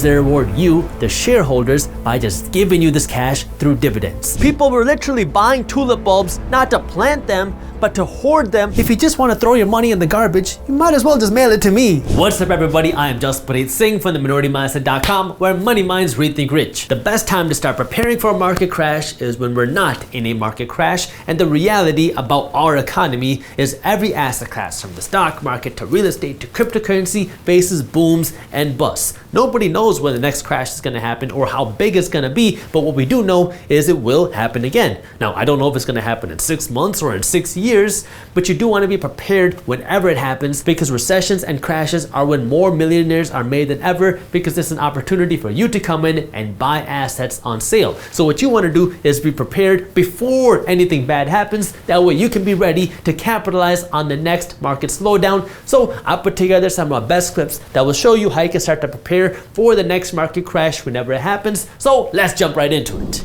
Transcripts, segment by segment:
They reward you, the shareholders, by just giving you this cash through dividends. People were literally buying tulip bulbs not to plant them, but to hoard them. If you just want to throw your money in the garbage, you might as well just mail it to me. What's up everybody, I am Jasprit Singh from theminoritymindset.com, where money minds rethink rich. The best time to start preparing for a market crash is when we're not in a market crash, and the reality about our economy is every asset class from the stock market to real estate to cryptocurrency faces booms and busts. Nobody knows when the next crash is going to happen or how big it's going to be, but what we do know is it will happen again. Now, I don't know if it's going to happen in 6 months or in 6 years, but you do want to be prepared whenever it happens, because recessions and crashes are when more millionaires are made than ever, because it's an opportunity for you to come in and buy assets on sale. So what you want to do is be prepared before anything bad happens. That way you can be ready to capitalize on the next market slowdown. So I put together some of my best clips that will show you how you can start to prepare for the next market crash whenever it happens. So let's jump right into it.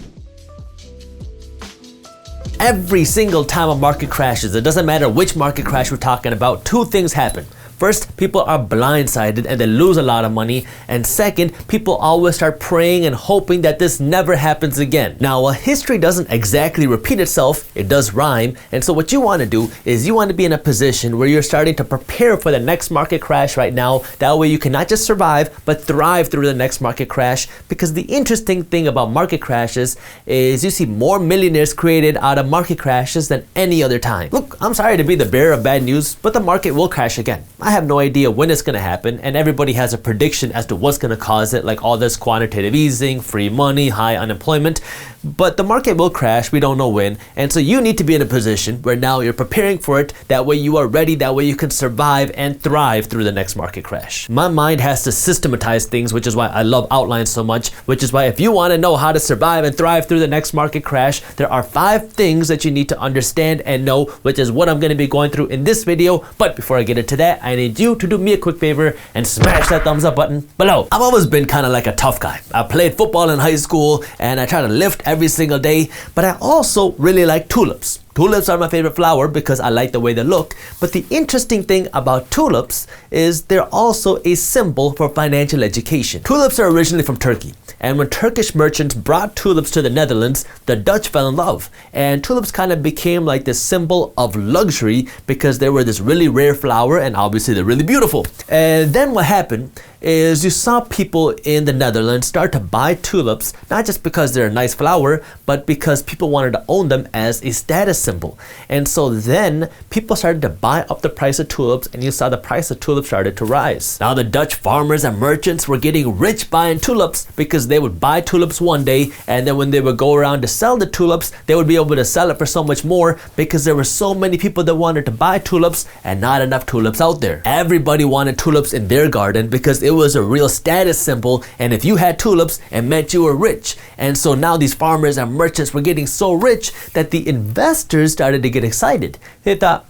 Every single time a market crashes, it doesn't matter which market crash we're talking about, two things happen. First, people are blindsided and they lose a lot of money. And second, people always start praying and hoping that this never happens again. Now, while history doesn't exactly repeat itself, it does rhyme. And so what you want to do is you want to be in a position where you're starting to prepare for the next market crash right now. That way you can not just survive, but thrive through the next market crash. Because the interesting thing about market crashes is you see more millionaires created out of market crashes than any other time. Look, I'm sorry to be the bearer of bad news, but the market will crash again. I have no idea when it's going to happen, and everybody has a prediction as to what's going to cause it, like all this quantitative easing, free money, high unemployment. But the market will crash, we don't know when, and so you need to be in a position where now you're preparing for it. That way you are ready, that way you can survive and thrive through the next market crash. My mind has to systematize things, which is why I love outlines so much, which is why if you want to know how to survive and thrive through the next market crash, there are 5 things that you need to understand and know, which is what I'm going to be going through in this video. But before I get into that, I need you to do me a quick favor and smash that thumbs up button below. I've always been kind of like a tough guy. I played football in high school and I try to lift every single day, but I also really like tulips. Tulips are my favorite flower because I like the way they look. But the interesting thing about tulips is they're also a symbol for financial education. Tulips are originally from Turkey. And when Turkish merchants brought tulips to the Netherlands, the Dutch fell in love. And tulips kind of became like this symbol of luxury because they were this really rare flower and obviously they're really beautiful. And then what happened is you saw people in the Netherlands start to buy tulips, not just because they're a nice flower, but because people wanted to own them as a status symbol. And so then people started to buy up the price of tulips, and you saw the price of tulips started to rise. Now the Dutch farmers and merchants were getting rich buying tulips because they would buy tulips one day, and then when they would go around to sell the tulips, they would be able to sell it for so much more because there were so many people that wanted to buy tulips and not enough tulips out there. Everybody wanted tulips in their garden because it was a real status symbol, and if you had tulips, it meant you were rich. And so now these farmers and merchants were getting so rich that the investors started to get excited. They thought,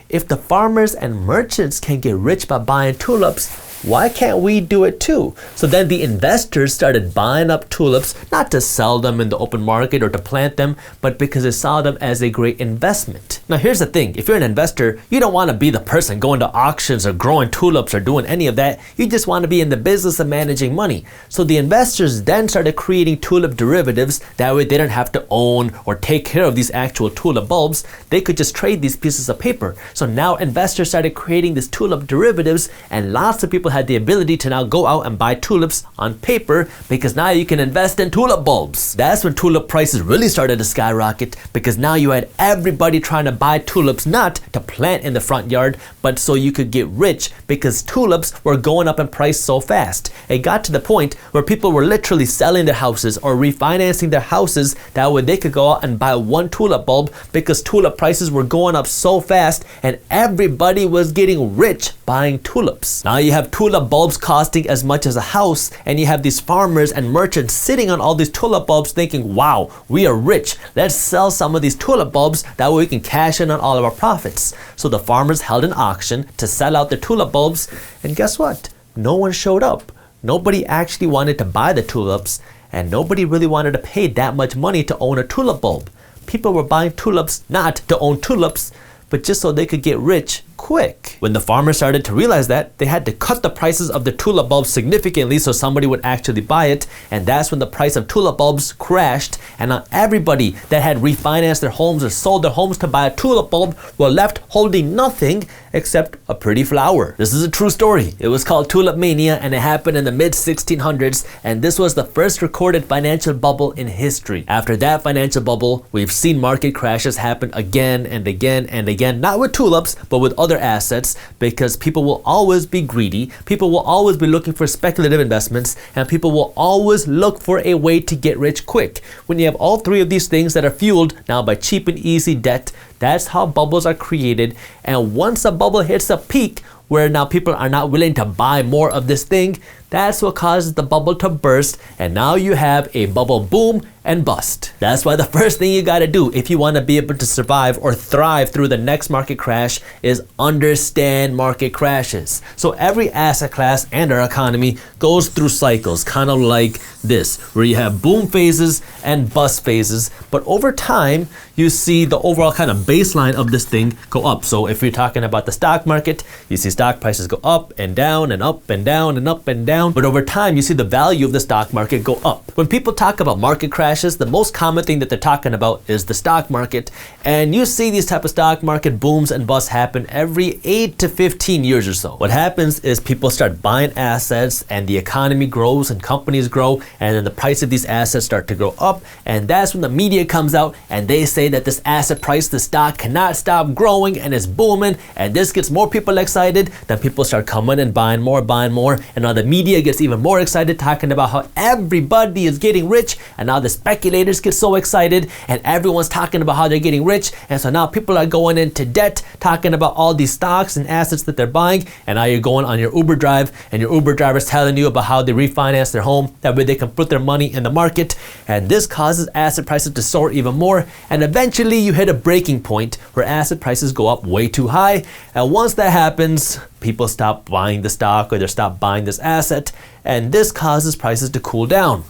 if the farmers and merchants can get rich by buying tulips, why can't we do it too? So then the investors started buying up tulips, not to sell them in the open market or to plant them, but because they saw them as a great investment. Now here's the thing, if you're an investor, you don't want to be the person going to auctions or growing tulips or doing any of that. You just want to be in the business of managing money. So the investors then started creating tulip derivatives. That way they didn't have to own or take care of these actual tulip bulbs. They could just trade these pieces of paper. So now investors started creating these tulip derivatives, and lots of people had the ability to now go out and buy tulips on paper because now you can invest in tulip bulbs. That's when tulip prices really started to skyrocket, because now you had everybody trying to buy tulips, not to plant in the front yard, but so you could get rich, because tulips were going up in price so fast. It got to the point where people were literally selling their houses or refinancing their houses. That way they could go out and buy one tulip bulb because tulip prices were going up so fast and everybody was getting rich buying tulips. Now you have tulip bulbs costing as much as a house, and you have these farmers and merchants sitting on all these tulip bulbs thinking, wow, we are rich, let's sell some of these tulip bulbs, that way we can cash in on all of our profits. So the farmers held an auction to sell out their tulip bulbs, and guess what? No one showed up. Nobody actually wanted to buy the tulips, and nobody really wanted to pay that much money to own a tulip bulb. People were buying tulips not to own tulips, but just so they could get rich quick. When the farmers started to realize that, they had to cut the prices of the tulip bulbs significantly so somebody would actually buy it, and that's when the price of tulip bulbs crashed, and now everybody that had refinanced their homes or sold their homes to buy a tulip bulb were left holding nothing except a pretty flower. This is a true story. It was called Tulip Mania, and it happened in the mid 1600s, and this was the first recorded financial bubble in history. After that financial bubble, we've seen market crashes happen again and again and again, not with tulips, but with other assets, because people will always be greedy, people will always be looking for speculative investments, and people will always look for a way to get rich quick. When you have all three of these things that are fueled now by cheap and easy debt, that's how bubbles are created. And once a bubble hits a peak where now people are not willing to buy more of this thing, that's what causes the bubble to burst, and now you have a bubble boom and bust. That's why the first thing you gotta do if you wanna be able to survive or thrive through the next market crash is understand market crashes. So every asset class and our economy goes through cycles, kind of like this, where you have boom phases and bust phases, but over time, you see the overall kind of baseline of this thing go up. So if you're talking about the stock market, you see stock prices go up and down and up and down and up and down, but over time, you see the value of the stock market go up. When people talk about market crashes, the most common thing that they're talking about is the stock market, and you see these type of stock market booms and busts happen every 8 to 15 years or so. What happens is people start buying assets and the economy grows and companies grow, and then the price of these assets start to go up, and that's when the media comes out and they say that this asset price, the stock, cannot stop growing and is booming, and this gets more people excited. Then people start coming and buying more, and now the media gets even more excited, talking about how everybody is getting rich, and now the speculators get so excited and everyone's talking about how they're getting rich, and so now people are going into debt, talking about all these stocks and assets that they're buying, and now you're going on your Uber drive and your Uber driver's telling you about how they refinance their home, that way they can put their money in the market, and this causes asset prices to soar even more, and eventually you hit a breaking point where asset prices go up way too high, and once that happens, people stop buying the stock or they stop buying this asset, and this causes prices to cool down.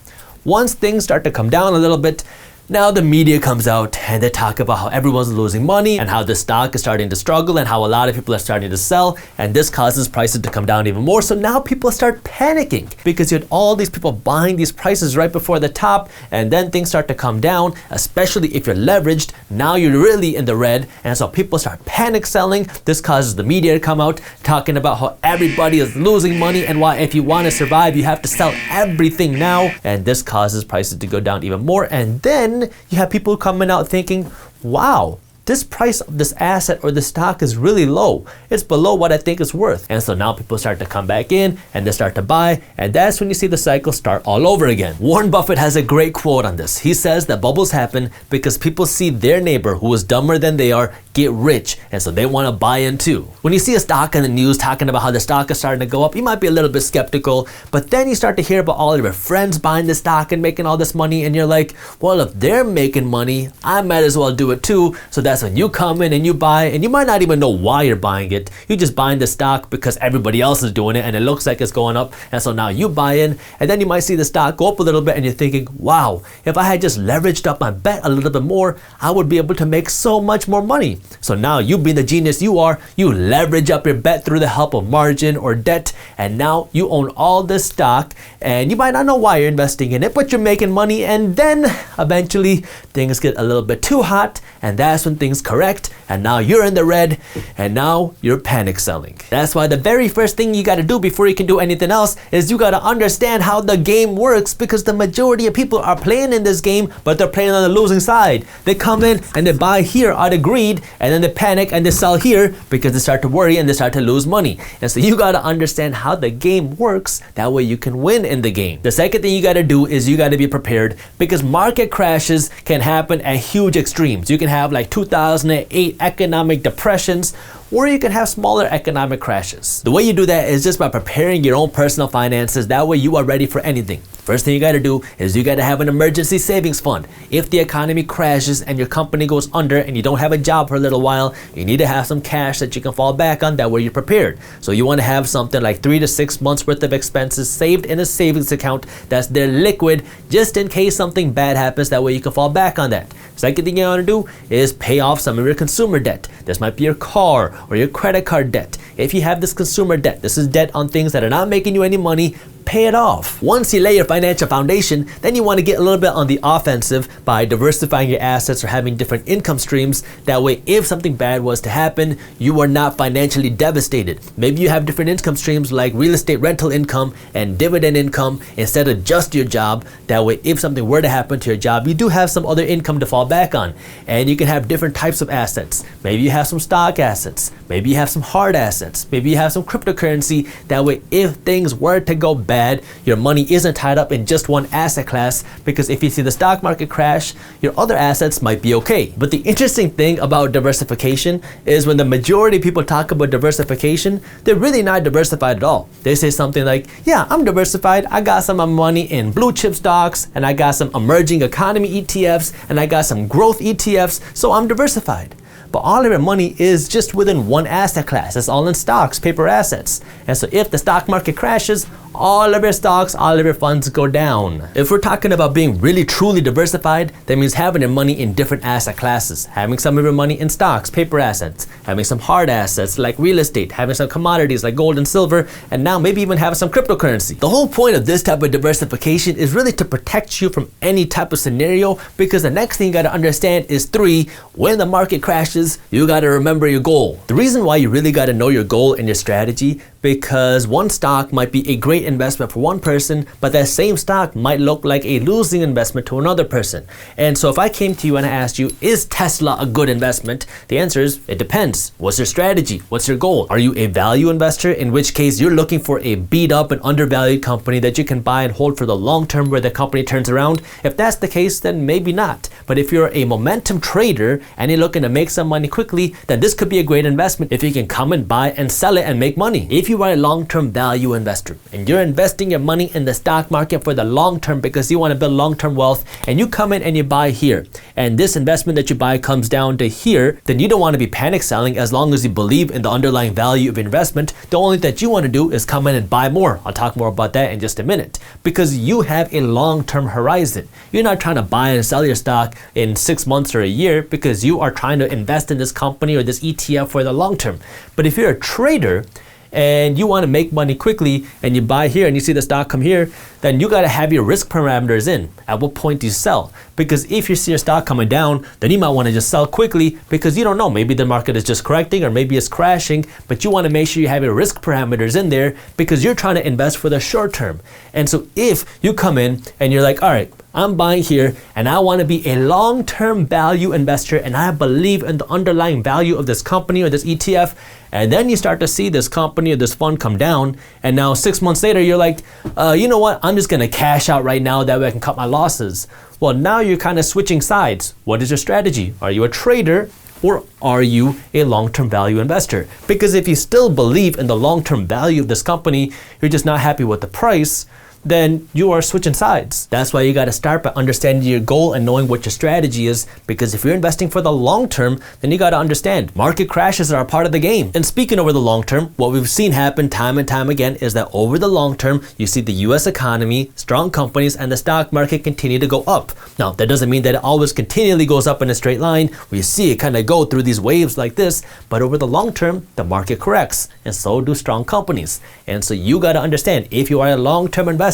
Once things start to come down a little bit, now the media comes out and they talk about how everyone's losing money and how the stock is starting to struggle and how a lot of people are starting to sell, and this causes prices to come down even more. So now people start panicking because you had all these people buying these prices right before the top, and then things start to come down, especially if you're leveraged. Now you're really in the red, and so people start panic selling. This causes the media to come out talking about how everybody is losing money and why if you want to survive you have to sell everything now, and this causes prices to go down even more. And then you have people coming out thinking, wow, this price of this asset or the stock is really low. It's below what I think it's worth. And so now people start to come back in and they start to buy, and that's when you see the cycle start all over again. Warren Buffett has a great quote on this. He says that bubbles happen because people see their neighbor who is dumber than they are get rich, and so they want to buy in too. When you see a stock in the news talking about how the stock is starting to go up, you might be a little bit skeptical, but then you start to hear about all of your friends buying the stock and making all this money, and you're like, well, if they're making money, I might as well do it too. So that's when you come in and you buy, and you might not even know why you're buying it. You're just buying the stock because everybody else is doing it and it looks like it's going up, and so now you buy in, and then you might see the stock go up a little bit and you're thinking, wow, if I had just leveraged up my bet a little bit more, I would be able to make so much more money. So now you, being the genius you are, you leverage up your bet through the help of margin or debt, and now you own all this stock, and you might not know why you're investing in it, but you're making money, and then eventually things get a little bit too hot, and that's when things correct, and now you're in the red, and now you're panic selling. That's why the very first thing you got to do before you can do anything else is you got to understand how the game works, because the majority of people are playing in this game, but they're playing on the losing side. They come in and they buy here out of greed, and then they panic and they sell here because they start to worry and they start to lose money. And so you got to understand how the game works, that way you can win in the game. The second thing you got to do is you got to be prepared, because market crashes can happen at huge extremes. You can have like 2008 economic depressions, or you can have smaller economic crashes. The way you do that is just by preparing your own personal finances, that way you are ready for anything. First thing you gotta do is you gotta have an emergency savings fund. If the economy crashes and your company goes under and you don't have a job for a little while, you need to have some cash that you can fall back on, that way you're prepared. So you wanna have something like 3 to 6 months worth of expenses saved in a savings account that's there liquid, just in case something bad happens, that way you can fall back on that. Second thing you wanna do is pay off some of your consumer debt. This might be your car, or your credit card debt. If you have this consumer debt, this is debt on things that are not making you any money, pay it off. Once you lay your financial foundation, then you want to get a little bit on the offensive by diversifying your assets or having different income streams. That way, if something bad was to happen, you are not financially devastated. Maybe you have different income streams like real estate rental income and dividend income instead of just your job. That way, if something were to happen to your job, you do have some other income to fall back on. And you can have different types of assets. Maybe you have some stock assets. Maybe you have some hard assets. Maybe you have some cryptocurrency. That way, if things were to go bad, your money isn't tied up in just one asset class, because if you see the stock market crash, your other assets might be okay. But the interesting thing about diversification is when the majority of people talk about diversification, they're really not diversified at all. They say something like, yeah, I'm diversified. I got some of my money in blue chip stocks, and I got some emerging economy ETFs, and I got some growth ETFs, so I'm diversified. But all of your money is just within one asset class. It's all in stocks, paper assets. And so if the stock market crashes, all of your stocks, all of your funds go down. If we're talking about being really truly diversified, that means having your money in different asset classes, having some of your money in stocks, paper assets, having some hard assets like real estate, having some commodities like gold and silver, and now maybe even having some cryptocurrency. The whole point of this type of diversification is really to protect you from any type of scenario, because the next thing you gotta understand is 3, when the market crashes, you gotta remember your goal. The reason why you really gotta know your goal and your strategy, because one stock might be a great investment for one person, but that same stock might look like a losing investment to another person. And so if I came to you and I asked you, is Tesla a good investment? The answer is, it depends. What's your strategy? What's your goal? Are you a value investor? In which case you're looking for a beat up and undervalued company that you can buy and hold for the long term where the company turns around. If that's the case, then maybe not. But if you're a momentum trader and you're looking to make some money quickly, then this could be a great investment if you can come and buy and sell it and make money. If you are a long-term value investor and you're investing your money in the stock market for the long term because you want to build long-term wealth, and you come in and you buy here, and this investment that you buy comes down to here, then you don't want to be panic selling as long as you believe in the underlying value of investment. The only thing that you want to do is come in and buy more. I'll talk more about that in just a minute, because you have a long-term horizon. You're not trying to buy and sell your stock in 6 months or a year, because you are trying to invest in this company or this ETF for the long term. But if you're a trader and you want to make money quickly and you buy here and you see the stock come here, then you got to have your risk parameters in. At what point do you sell? Because if you see your stock coming down, then you might want to just sell quickly, because you don't know, maybe the market is just correcting or maybe it's crashing, but you want to make sure you have your risk parameters in there because you're trying to invest for the short term. And so if you come in and you're like, all right, I'm buying here and I want to be a long-term value investor and I believe in the underlying value of this company or this ETF, and then you start to see this company or this fund come down, and now 6 months later you're like, you know what, I'm just going to cash out right now, that way I can cut my losses. Well, now you're kind of switching sides. What is your strategy? Are you a trader or are you a long-term value investor? Because if you still believe in the long-term value of this company, you're just not happy with the price, then you are switching sides. That's why you got to start by understanding your goal and knowing what your strategy is, because if you're investing for the long term, then you got to understand market crashes are a part of the game. And speaking over the long term, what we've seen happen time and time again is that over the long term, you see the US economy, strong companies, and the stock market continue to go up. Now, that doesn't mean that it always continually goes up in a straight line. We see it kind of go through these waves like this, but over the long term, the market corrects, and so do strong companies. And so you got to understand, if you are a long-term investor,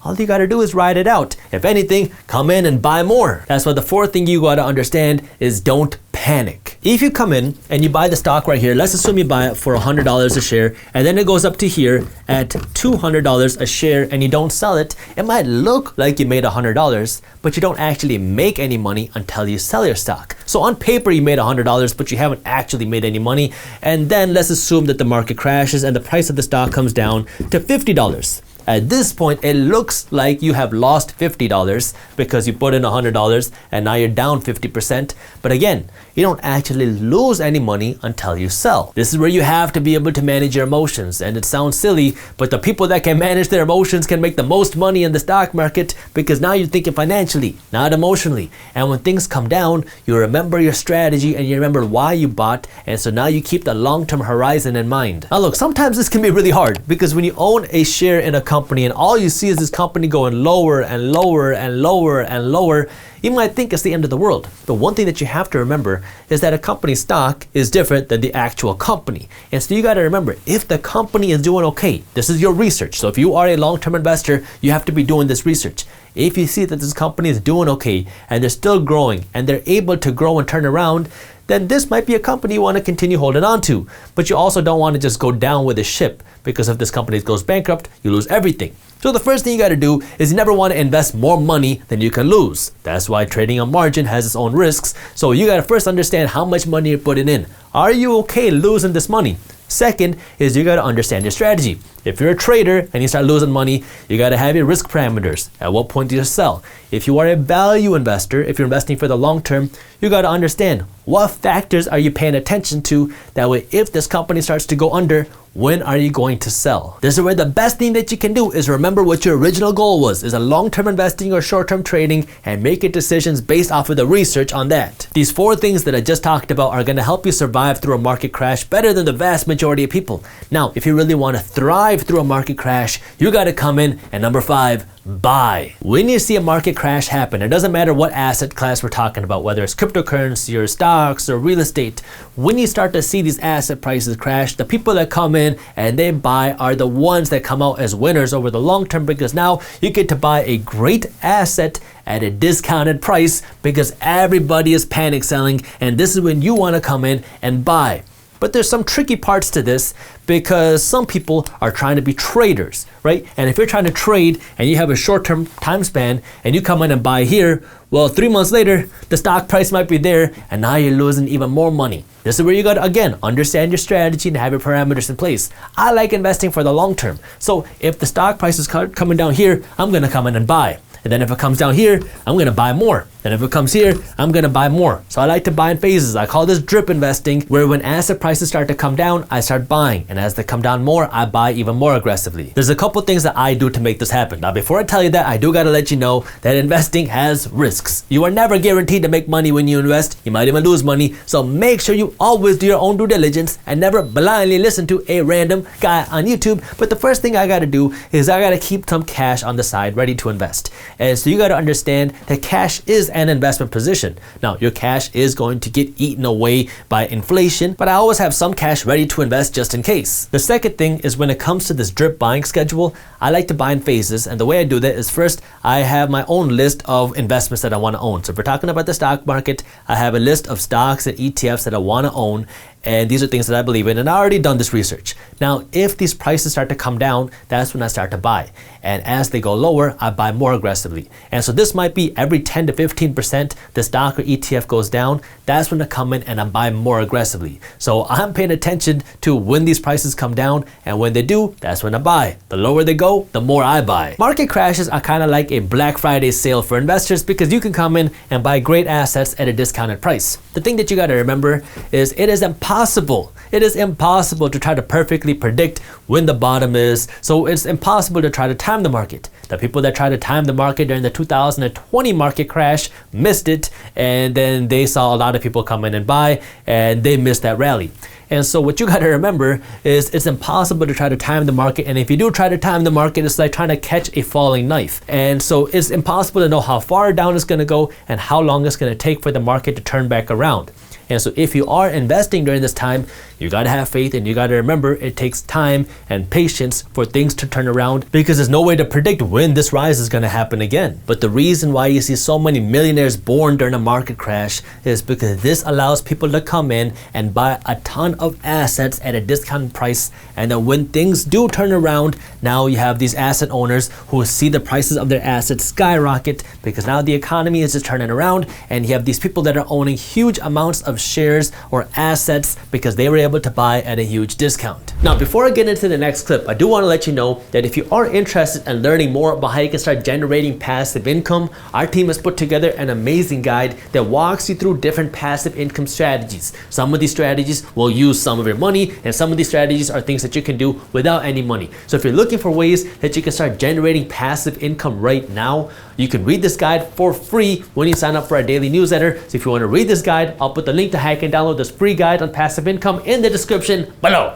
all you gotta do is ride it out. If anything, come in and buy more. That's why the fourth thing you gotta understand is don't panic. If you come in and you buy the stock right here, let's assume you buy it for $100 a share, and then it goes up to here at $200 a share and you don't sell it, it might look like you made $100, but you don't actually make any money until you sell your stock. So on paper you made $100, but you haven't actually made any money. And then let's assume that the market crashes and the price of the stock comes down to $50. At this point, it looks like you have lost $50 because you put in $100 and now you're down 50%. But again, you don't actually lose any money until you sell. This is where you have to be able to manage your emotions. And it sounds silly, but the people that can manage their emotions can make the most money in the stock market, because now you're thinking financially, not emotionally. And when things come down, you remember your strategy and you remember why you bought. And so now you keep the long-term horizon in mind. Now look, sometimes this can be really hard, because when you own a share in a company and all you see is this company going lower and lower and lower and lower, You might think it's the end of the world, but one thing that you have to remember is that a company's stock is different than the actual company. And so you got to remember, if the company is doing okay, this is your research. So if you are a long-term investor, you have to be doing this research. If you see that this company is doing okay and they're still growing and they're able to grow and turn around, then this might be a company you want to continue holding on to. But you also don't want to just go down with the ship, because if this company goes bankrupt, you lose everything. So the first thing you got to do is you never want to invest more money than you can lose. That's why trading on margin has its own risks. So you got to first understand how much money you're putting in. Are you okay losing this money? Second is you got to understand your strategy. If you're a trader and you start losing money, you got to have your risk parameters. At what point do you sell? If you are a value investor, if you're investing for the long term, you got to understand what factors are you paying attention to. That way, if this company starts to go under, when are you going to sell? This is where the best thing that you can do is remember what your original goal was. Is a long-term investing or short-term trading, and make your decisions based off of the research on that. These 4 things that I just talked about are going to help you survive through a market crash better than the vast majority of people. Now, if you really want to thrive through a market crash, you got to come in at number 5, buy. When you see a market crash happen, it doesn't matter what asset class we're talking about, whether it's cryptocurrency or stocks or real estate. When you start to see these asset prices crash, the people that come in and they buy are the ones that come out as winners over the long term, because now you get to buy a great asset at a discounted price because everybody is panic selling, and this is when you want to come in and buy. But there's some tricky parts to this, because some people are trying to be traders, right? And if you're trying to trade and you have a short-term time span and you come in and buy here, well, 3 months later, the stock price might be there and now you're losing even more money. This is where you got to, again, understand your strategy and have your parameters in place. I like investing for the long term. So if the stock price is coming down here, I'm going to come in and buy. And then if it comes down here, I'm going to buy more. And if it comes here, I'm going to buy more. So I like to buy in phases. I call this drip investing, where when asset prices start to come down, I start buying. And as they come down more, I buy even more aggressively. There's a couple things that I do to make this happen. Now, before I tell you that, I do got to let you know that investing has risks. You are never guaranteed to make money when you invest. You might even lose money. So make sure you always do your own due diligence and never blindly listen to a random guy on YouTube. But the first thing I got to do is I got to keep some cash on the side ready to invest. And so you got to understand that cash is an investment position. Now, your cash is going to get eaten away by inflation, but I always have some cash ready to invest just in case. The second thing is, when it comes to this drip buying schedule, I like to buy in phases. And the way I do that is, first, I have my own list of investments that I want to own. So if we're talking about the stock market, I have a list of stocks and ETFs that I want to own. And these are things that I believe in, and I already done this research. Now, if these prices start to come down, that's when I start to buy. And as they go lower, I buy more aggressively. And so this might be every 10 to 15% the stock or ETF goes down. That's when I come in and I buy more aggressively. So I'm paying attention to when these prices come down, and when they do, that's when I buy. The lower they go, the more I buy. Market crashes are kind of like a Black Friday sale for investors, because you can come in and buy great assets at a discounted price. The thing that you got to remember is it is impossible to try to perfectly predict when the bottom is. So it's impossible to try to time the market. The people that tried to time the market during the 2020 market crash missed it, and then they saw a lot of people come in and buy, and they missed that rally. And so what you got to remember is it's impossible to try to time the market. And if you do try to time the market, it's like trying to catch a falling knife. And so it's impossible to know how far down it's going to go and how long it's going to take for the market to turn back around. And so if you are investing during this time, you got to have faith, and you got to remember it takes time and patience for things to turn around, because there's no way to predict when this rise is going to happen again. But the reason why you see so many millionaires born during a market crash is because this allows people to come in and buy a ton of assets at a discounted price. And then when things do turn around, now you have these asset owners who see the prices of their assets skyrocket, because now the economy is just turning around, and you have these people that are owning huge amounts of shares or assets because they were able to buy at a huge discount. Now, before I get into the next clip, I do want to let you know that if you are interested in learning more about how you can start generating passive income, our team has put together an amazing guide that walks you through different passive income strategies. Some of these strategies will use some of your money, and some of these strategies are things that you can do without any money. So if you're looking for ways that you can start generating passive income right now, you can read this guide for free when you sign up for our daily newsletter. So if you want to read this guide, I'll put the link to how you can download this free guide on passive income in the description below.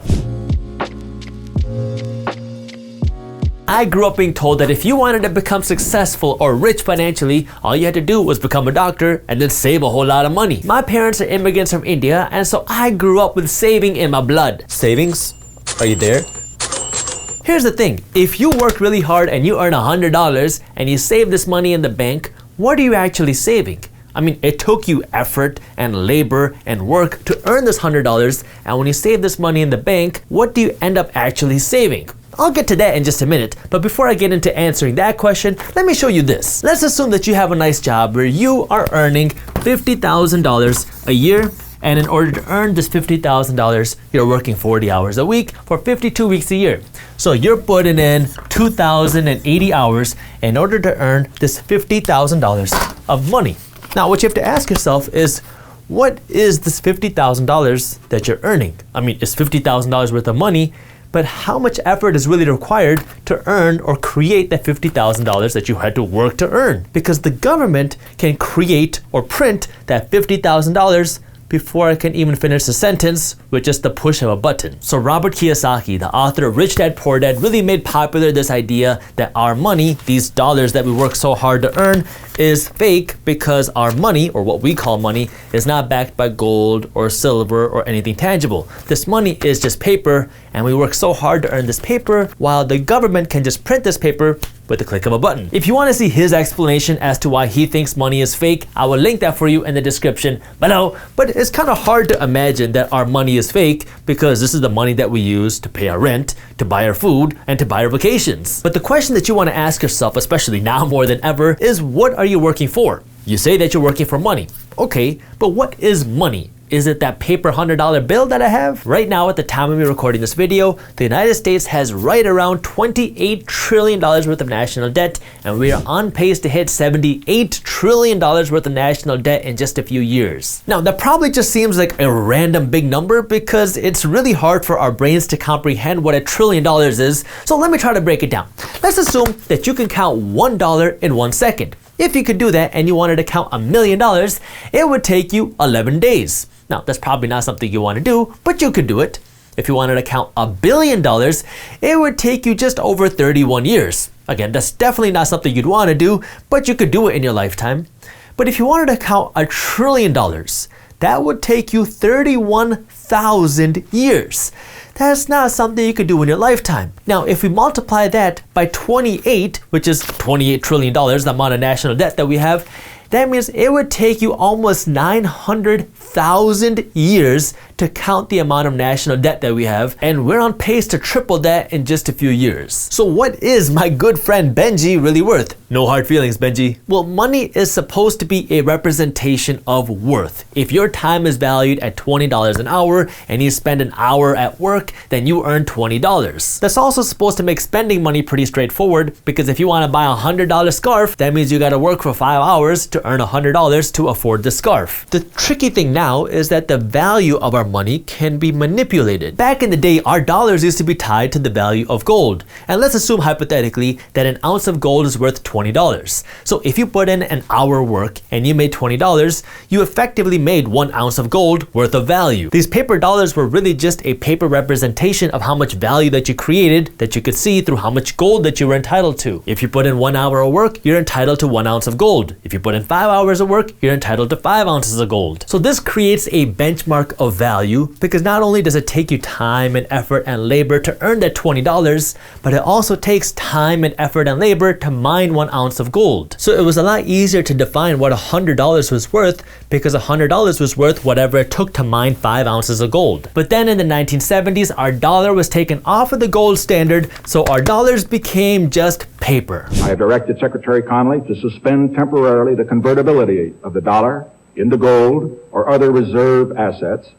I grew up being told that if you wanted to become successful or rich financially, all you had to do was become a doctor and then save a whole lot of money. My parents are immigrants from India, and so I grew up with saving in my blood. Savings? Are you there? Here's the thing, if you work really hard and you earn $100 and you save this money in the bank, what are you actually saving? I mean, it took you effort and labor and work to earn this $100, and when you save this money in the bank, what do you end up actually saving? I'll get to that in just a minute, but before I get into answering that question, let me show you this. Let's assume that you have a nice job where you are earning $50,000 a year, and in order to earn this $50,000, you're working 40 hours a week for 52 weeks a year. So you're putting in 2,080 hours in order to earn this $50,000 of money. Now, what you have to ask yourself is, what is this $50,000 that you're earning? I mean, it's $50,000 worth of money, but how much effort is really required to earn or create that $50,000 that you had to work to earn? Because the government can create or print that $50,000 before I can even finish the sentence with just the push of a button. So Robert Kiyosaki, the author of Rich Dad Poor Dad, really made popular this idea that our money, these dollars that we work so hard to earn, is fake because our money, or what we call money, is not backed by gold or silver or anything tangible. This money is just paper, and we work so hard to earn this paper while the government can just print this paper with the click of a button. If you want to see his explanation as to why he thinks money is fake, I will link that for you in the description below. But it's kind of hard to imagine that our money is fake because this is the money that we use to pay our rent, to buy our food, and to buy our vacations. But the question that you want to ask yourself, especially now more than ever, is what are you working for? You say that you're working for money. Okay, but what is money? Is it that paper $100 bill that I have? Right now, at the time of me recording this video, the United States has right around $28 trillion worth of national debt, and we are on pace to hit $78 trillion worth of national debt in just a few years. Now, that probably just seems like a random big number because it's really hard for our brains to comprehend what $1 trillion is, so let me try to break it down. Let's assume that you can count $1 in 1 second. If you could do that and you wanted to count $1 million, it would take you 11 days. Now, that's probably not something you want to do, but you could do it. If you wanted to count $1 billion, it would take you just over 31 years. Again, that's definitely not something you'd want to do, but you could do it in your lifetime. But if you wanted to count $1 trillion, that would take you 31,000 years. That's not something you could do in your lifetime. Now, if we multiply that by 28, which is $28 trillion, the amount of national debt that we have, that means it would take you almost 900,000 years to count the amount of national debt that we have, and we're on pace to triple that in just a few years. So what is my good friend Benji really worth? No hard feelings, Benji. Well, money is supposed to be a representation of worth. If your time is valued at $20 an hour and you spend an hour at work, then you earn $20. That's also supposed to make spending money pretty straightforward, because if you want to buy a $100 scarf, that means you got to work for 5 hours to earn $100 to afford the scarf. The tricky thing now is that the value of our money can be manipulated. Back in the day, our dollars used to be tied to the value of gold. And let's assume hypothetically that an ounce of gold is worth $20. So if you put in an hour work and you made $20, you effectively made 1 ounce of gold worth of value. These paper dollars were really just a paper representation of how much value that you created that you could see through how much gold that you were entitled to. If you put in 1 hour of work, you're entitled to 1 ounce of gold. If you put in 5 hours of work, you're entitled to 5 ounces of gold. So this creates a benchmark of value because not only does it take you time and effort and labor to earn that $20, but it also takes time and effort and labor to mine 1 ounce of gold. So it was a lot easier to define what $100 was worth because $100 was worth whatever it took to mine 5 ounces of gold. But then in the 1970s, our dollar was taken off of the gold standard, so our dollars became just paper. I have directed Secretary Connally to suspend temporarily the convertibility of the dollar into gold or other reserve assets,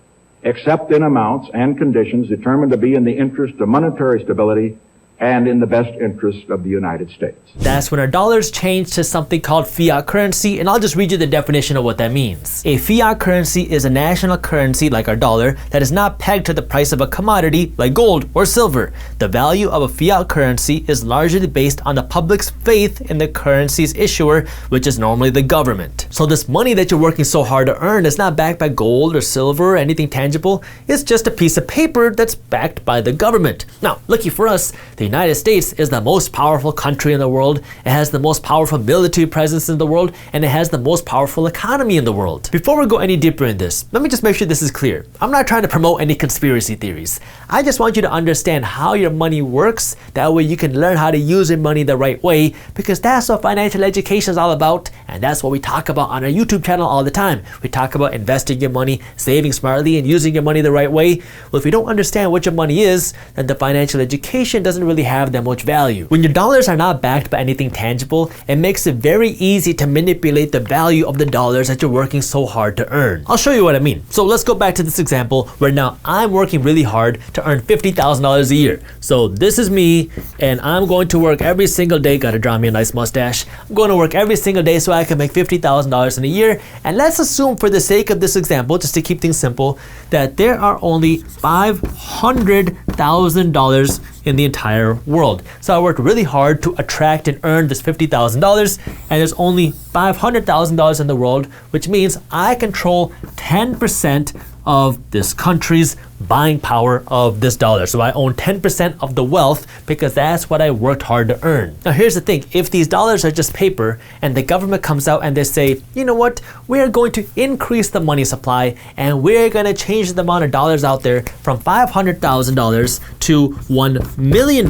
except in amounts and conditions determined to be in the interest of monetary stability and in the best interest of the United States. That's when our dollars changed to something called fiat currency, and I'll just read you the definition of what that means. A fiat currency is a national currency like our dollar that is not pegged to the price of a commodity like gold or silver. The value of a fiat currency is largely based on the public's faith in the currency's issuer, which is normally the government. So this money that you're working so hard to earn is not backed by gold or silver or anything tangible. It's just a piece of paper that's backed by the government. Now, lucky for us, the The United States is the most powerful country in the world. It has the most powerful military presence in the world, and it has the most powerful economy in the world. Before we go any deeper in this, let me just make sure this is clear. I'm not trying to promote any conspiracy theories. I just want you to understand how your money works. That way you can learn how to use your money the right way, because that's what financial education is all about, and that's what we talk about on our YouTube channel all the time. We talk about investing your money, saving smartly, and using your money the right way. Well, if you don't understand what your money is, then the financial education doesn't really have that much value. When your dollars are not backed by anything tangible, it makes it very easy to manipulate the value of the dollars that you're working so hard to earn. I'll show you what I mean. So let's go back to this example where now I'm working really hard to earn $50,000 a year. So this is me, and I'm going to work every single day. Gotta draw me a nice mustache. I'm going to work every single day so I can make $50,000 in a year. And let's assume, for the sake of this example, just to keep things simple, that there are only $500,000 in the entire world. So I worked really hard to attract and earn this $50,000, and there's only $500,000 in the world, which means I control 10% of this country's buying power of this dollar. So I own 10% of the wealth because that's what I worked hard to earn. Now here's the thing, if these dollars are just paper and the government comes out and they say, you know what, we're going to increase the money supply and we're going to change the amount of dollars out there from $500,000 to $1 million,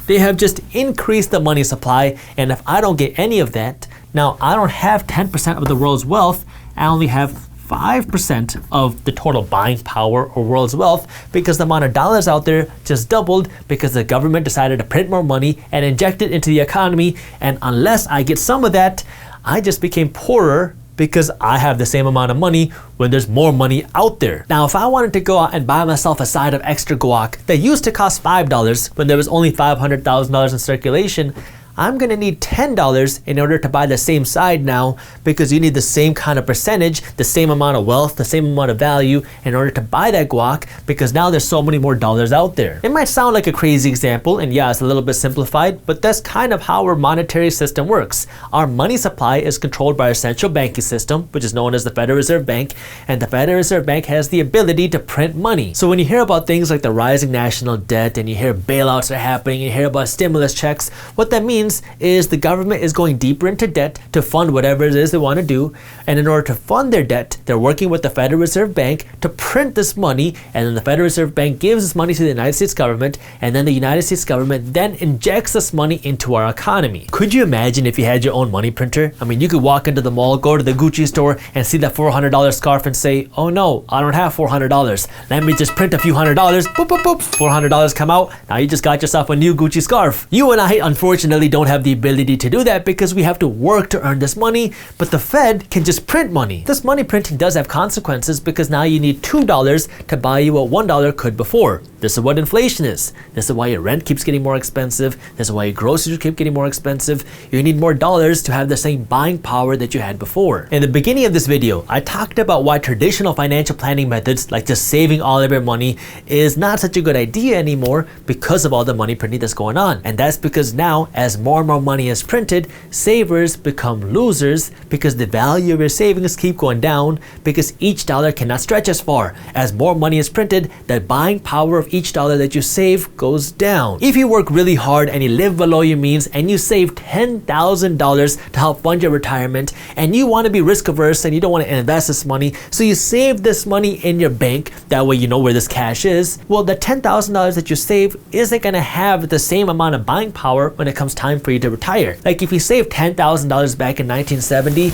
they have just increased the money supply, and if I don't get any of that, now I don't have 10% of the world's wealth, I only have 5% of the total buying power or world's wealth, because the amount of dollars out there just doubled because the government decided to print more money and inject it into the economy, and unless I get some of that, I just became poorer because I have the same amount of money when there's more money out there. Now, if I wanted to go out and buy myself a side of extra guac that used to cost $5 when there was only $500,000 in circulation, I'm gonna need $10 in order to buy the same side now, because you need the same kind of percentage, the same amount of wealth, the same amount of value in order to buy that guac, because now there's so many more dollars out there. It might sound like a crazy example, and yeah, it's a little bit simplified, but that's kind of how our monetary system works. Our money supply is controlled by our central banking system, which is known as the Federal Reserve Bank, and the Federal Reserve Bank has the ability to print money. So when you hear about things like the rising national debt, and you hear bailouts are happening, and you hear about stimulus checks, what that means is the government is going deeper into debt to fund whatever it is they want to do, and in order to fund their debt, they're working with the Federal Reserve Bank to print this money, and then the Federal Reserve Bank gives this money to the United States government, and then the United States government then injects this money into our economy. Could you imagine if you had your own money printer? I mean, you could walk into the mall, go to the Gucci store, and see that $400 scarf and say, oh no, I don't have $400. Let me just print a few $100, boop, boop, boop, $400 come out, now you just got yourself a new Gucci scarf. You and I, unfortunately, don't have the ability to do that because we have to work to earn this money, but the Fed can just print money. This money printing does have consequences, because now you need $2 to buy you what $1 could before. This is what inflation is. This is why your rent keeps getting more expensive. This is why your groceries keep getting more expensive. You need more dollars to have the same buying power that you had before. In the beginning of this video, I talked about why traditional financial planning methods like just saving all of your money is not such a good idea anymore because of all the money printing that's going on. And that's because now, as more and more money is printed, savers become losers because the value of your savings keep going down, because each dollar cannot stretch as far. As more money is printed, the buying power of each dollar that you save goes down. If you work really hard and you live below your means and you save $10,000 to help fund your retirement, and you want to be risk averse and you don't want to invest this money, so you save this money in your bank, that way you know where this cash is, well, the $10,000 that you save isn't going to have the same amount of buying power when it comes time for you to retire. Like if you saved $10,000 back in 1970,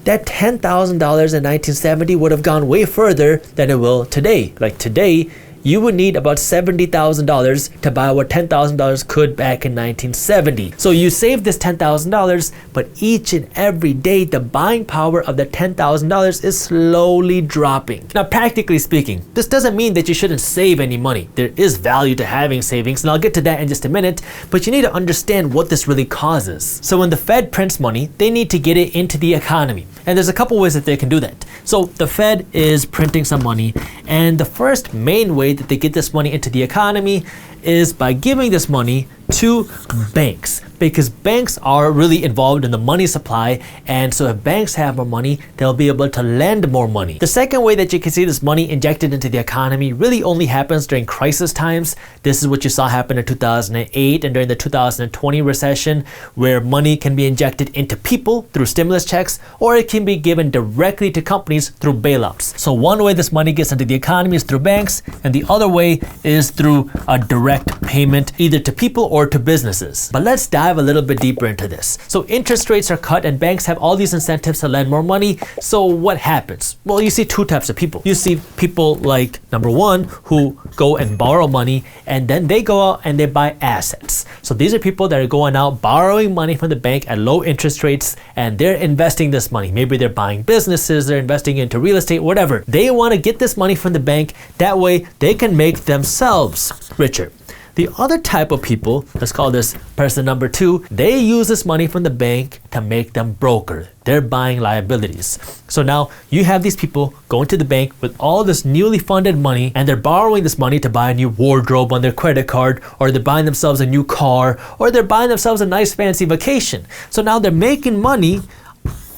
that $10,000 in 1970 would have gone way further than it will today. Like today, you would need about $70,000 to buy what $10,000 could back in 1970. So you save this $10,000, but each and every day the buying power of the $10,000 is slowly dropping. Now, practically speaking, this doesn't mean that you shouldn't save any money. There is value to having savings, and I'll get to that in just a minute, but you need to understand what this really causes. So when the Fed prints money, they need to get it into the economy. And there's a couple ways that they can do that. So the Fed is printing some money, and the first main way that they get this money into the economy is by giving this money to banks, because banks are really involved in the money supply, and so if banks have more money, they'll be able to lend more money. The second way that you can see this money injected into the economy really only happens during crisis times. This is what you saw happen in 2008 and during the 2020 recession, where money can be injected into people through stimulus checks, or it can be given directly to companies through bailouts. So one way this money gets into the economy is through banks, and the other way is through a direct payment either to people or to businesses. But let's dive a little bit deeper into this. So interest rates are cut and banks have all these incentives to lend more money. So what happens? Well, you see two types of people. You see people like, number one, who go and borrow money and then they go out and they buy assets. So these are people that are going out borrowing money from the bank at low interest rates, and they're investing this money. Maybe they're buying businesses, they're investing into real estate, whatever. They want to get this money from the bank. That way they can make themselves richer. The other type of people, let's call this person number two, they use this money from the bank to make them broker. They're buying liabilities. So now you have these people going to the bank with all this newly funded money, and they're borrowing this money to buy a new wardrobe on their credit card, or they're buying themselves a new car, or they're buying themselves a nice fancy vacation. So now they're making money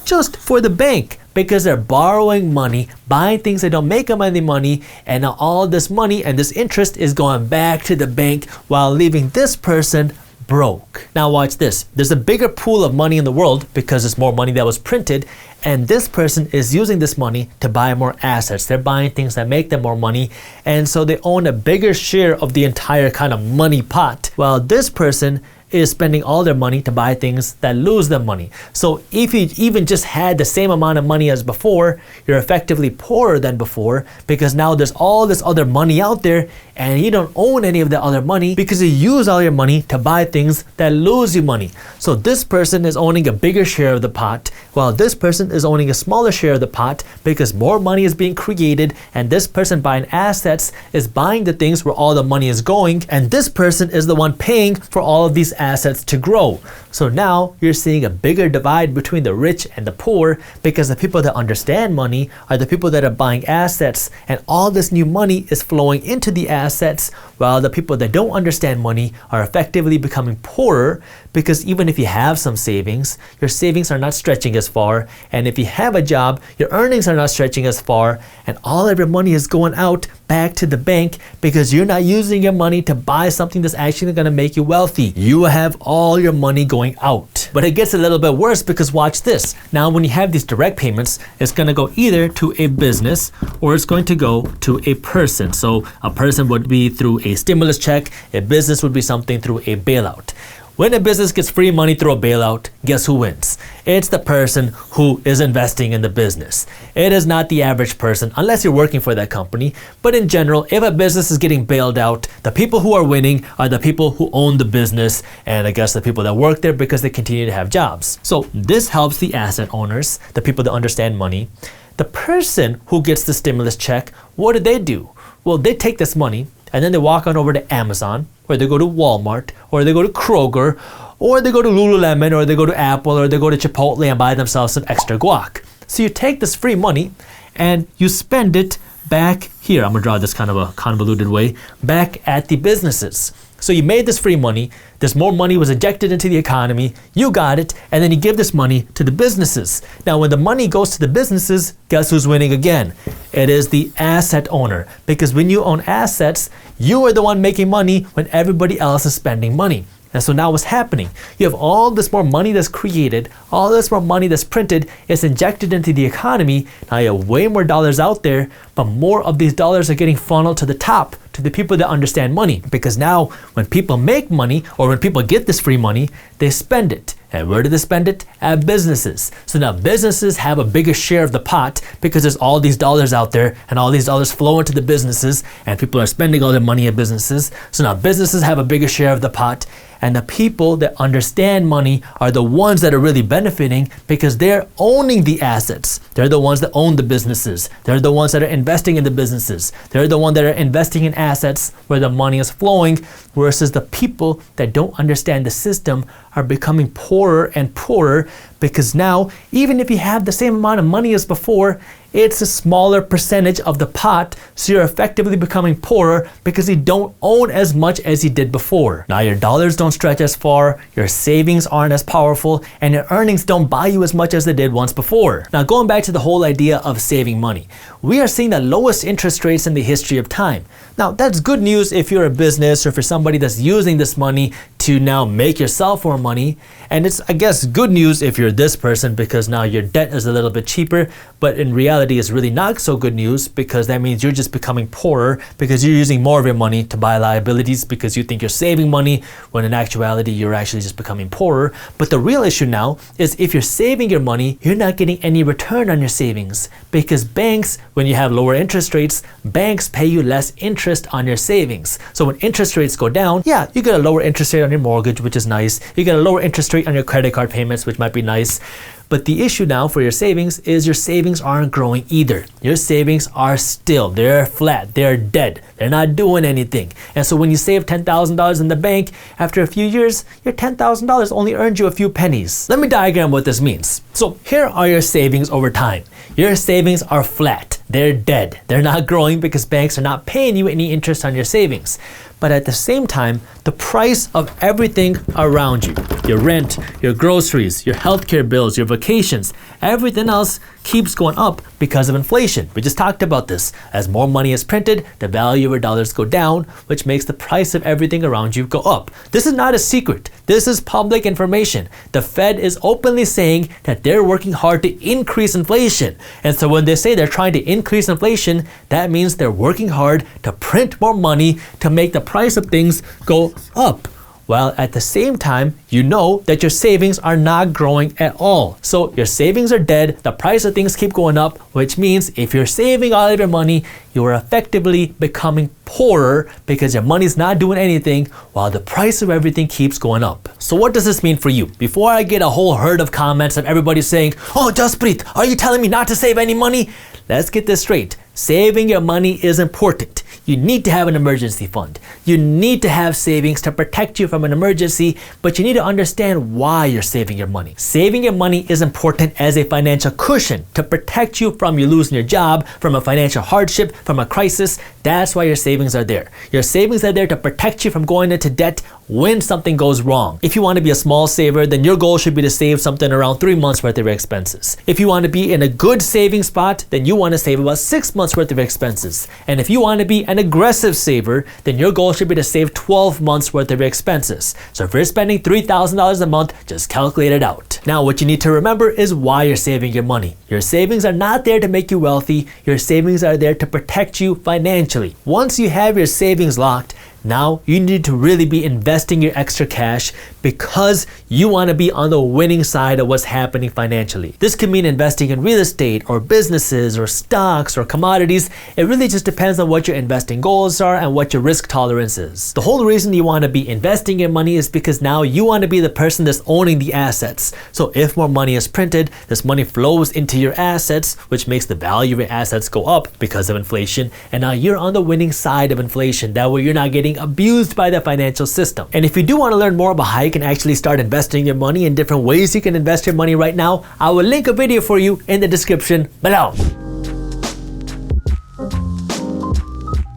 just for the bank, because they're borrowing money, buying things that don't make them any money, and now all this money and this interest is going back to the bank while leaving this person broke. Now watch this. There's a bigger pool of money in the world because there's more money that was printed, and this person is using this money to buy more assets. They're buying things that make them more money, and so they own a bigger share of the entire kind of money pot, while this person is spending all their money to buy things that lose them money. So if you even just had the same amount of money as before, you're effectively poorer than before, because now there's all this other money out there and you don't own any of the other money because you use all your money to buy things that lose you money. So this person is owning a bigger share of the pot, while this person is owning a smaller share of the pot because more money is being created, and this person buying assets is buying the things where all the money is going, and this person is the one paying for all of these assets to grow. So now you're seeing a bigger divide between the rich and the poor, because the people that understand money are the people that are buying assets, and all this new money is flowing into the assets, while the people that don't understand money are effectively becoming poorer, because even if you have some savings, your savings are not stretching as far, and if you have a job, your earnings are not stretching as far, and all of your money is going out back to the bank because you're not using your money to buy something that's actually going to make you wealthy. You have all your money going out. But it gets a little bit worse, because watch this. Now when you have these direct payments, it's going to go either to a business or it's going to go to a person. So a person would be through a stimulus check, a business would be something through a bailout. When a business gets free money through a bailout, guess who wins? It's the person who is investing in the business. It is not the average person, unless you're working for that company. But in general, if a business is getting bailed out, the people who are winning are the people who own the business, and I guess the people that work there because they continue to have jobs. So this helps the asset owners, the people that understand money. The person who gets the stimulus check, what do? Well, they take this money and then they walk on over to Amazon, or they go to Walmart, or they go to Kroger, or they go to Lululemon, or they go to Apple, or they go to Chipotle and buy themselves some extra guac. So you take this free money and you spend it back here. I'm gonna draw this kind of a convoluted way, back at the businesses. So you made this free money, this more money was injected into the economy, you got it, and then you give this money to the businesses. Now when the money goes to the businesses, guess who's winning again? It is the asset owner, because when you own assets, you are the one making money when everybody else is spending money. And so now what's happening? You have all this more money that's created, all this more money that's printed, it's injected into the economy. Now you have way more dollars out there, but more of these dollars are getting funneled to the top, to the people that understand money. Because now when people make money, or when people get this free money, they spend it. And where do they spend it? At businesses. So now businesses have a bigger share of the pot because there's all these dollars out there, and all these dollars flow into the businesses, and people are spending all their money at businesses. So now businesses have a bigger share of the pot, and the people that understand money are the ones that are really benefiting because they're owning the assets. They're the ones that own the businesses. They're the ones that are investing in the businesses. They're the ones that are investing in assets where the money is flowing, versus the people that don't understand the system are becoming poorer and poorer, because now even if you have the same amount of money as before, it's a smaller percentage of the pot, so you're effectively becoming poorer because you don't own as much as you did before. Now your dollars don't stretch as far, your savings aren't as powerful, and your earnings don't buy you as much as they did once before. Now going back to the whole idea of saving money, we are seeing the lowest interest rates in the history of time. Now that's good news if you're a business or for somebody that's using this money to now make yourself more money, and it's, I guess, good news if you're this person because now your debt is a little bit cheaper, but in reality it's really not so good news because that means you're just becoming poorer because you're using more of your money to buy liabilities because you think you're saving money when in actuality you're actually just becoming poorer. But the real issue now is if you're saving your money, you're not getting any return on your savings because banks, when you have lower interest rates, banks pay you less interest on your savings. So when interest rates go down, yeah, you get a lower interest rate on your mortgage, which is nice. You get a lower interest rate on your credit card payments, which might be nice. But the issue now for your savings is your savings aren't growing either. Your savings are still, they're flat, they're dead. They're not doing anything. And so when you save $10,000 in the bank, after a few years, your $10,000 only earned you a few pennies. Let me diagram what this means. So here are your savings over time. Your savings are flat, they're dead. They're not growing because banks are not paying you any interest on your savings. But at the same time, the price of everything around you, your rent, your groceries, your healthcare bills, your vacations, everything else keeps going up because of inflation. We just talked about this. As more money is printed, the value of your dollars go down, which makes the price of everything around you go up. This is not a secret. This is public information. The Fed is openly saying that they're working hard to increase inflation. And so when they say they're trying to increase inflation, that means they're working hard to print more money to make the price of things go up. While at the same time, you know that your savings are not growing at all. So your savings are dead, the price of things keep going up, which means if you're saving all of your money, you are effectively becoming poorer because your money's not doing anything while the price of everything keeps going up. So what does this mean for you? Before I get a whole herd of comments of everybody saying, "Oh, Jaspreet, are you telling me not to save any money?" Let's get this straight. Saving your money is important. You need to have an emergency fund. You need to have savings to protect you from an emergency, but you need to understand why you're saving your money. Saving your money is important as a financial cushion to protect you from you losing your job, from a financial hardship, from a crisis. That's why your savings are there. Your savings are there to protect you from going into debt when something goes wrong. If you want to be a small saver, then your goal should be to save something around 3 months worth of your expenses. If you want to be in a good saving spot, then you want to save about 6 months worth of expenses. And if you want to be an aggressive saver, then your goal should be to save 12 months worth of your expenses. So if you're spending $3,000 a month, just calculate it out. Now what you need to remember is why you're saving your money. Your savings are not there to make you wealthy. Your savings are there to protect you financially. Once you have your savings locked, now you need to really be investing your extra cash because you want to be on the winning side of what's happening financially. This could mean investing in real estate or businesses or stocks or commodities. It really just depends on what your investing goals are and what your risk tolerance is. The whole reason you want to be investing your money is because now you want to be the person that's owning the assets. So if more money is printed, this money flows into your assets, which makes the value of your assets go up because of inflation. And now you're on the winning side of inflation. That way you're not getting abused by the financial system. And if you do want to learn more about how you can actually start investing your money and different ways you can invest your money right now, I will link a video for you in the description below.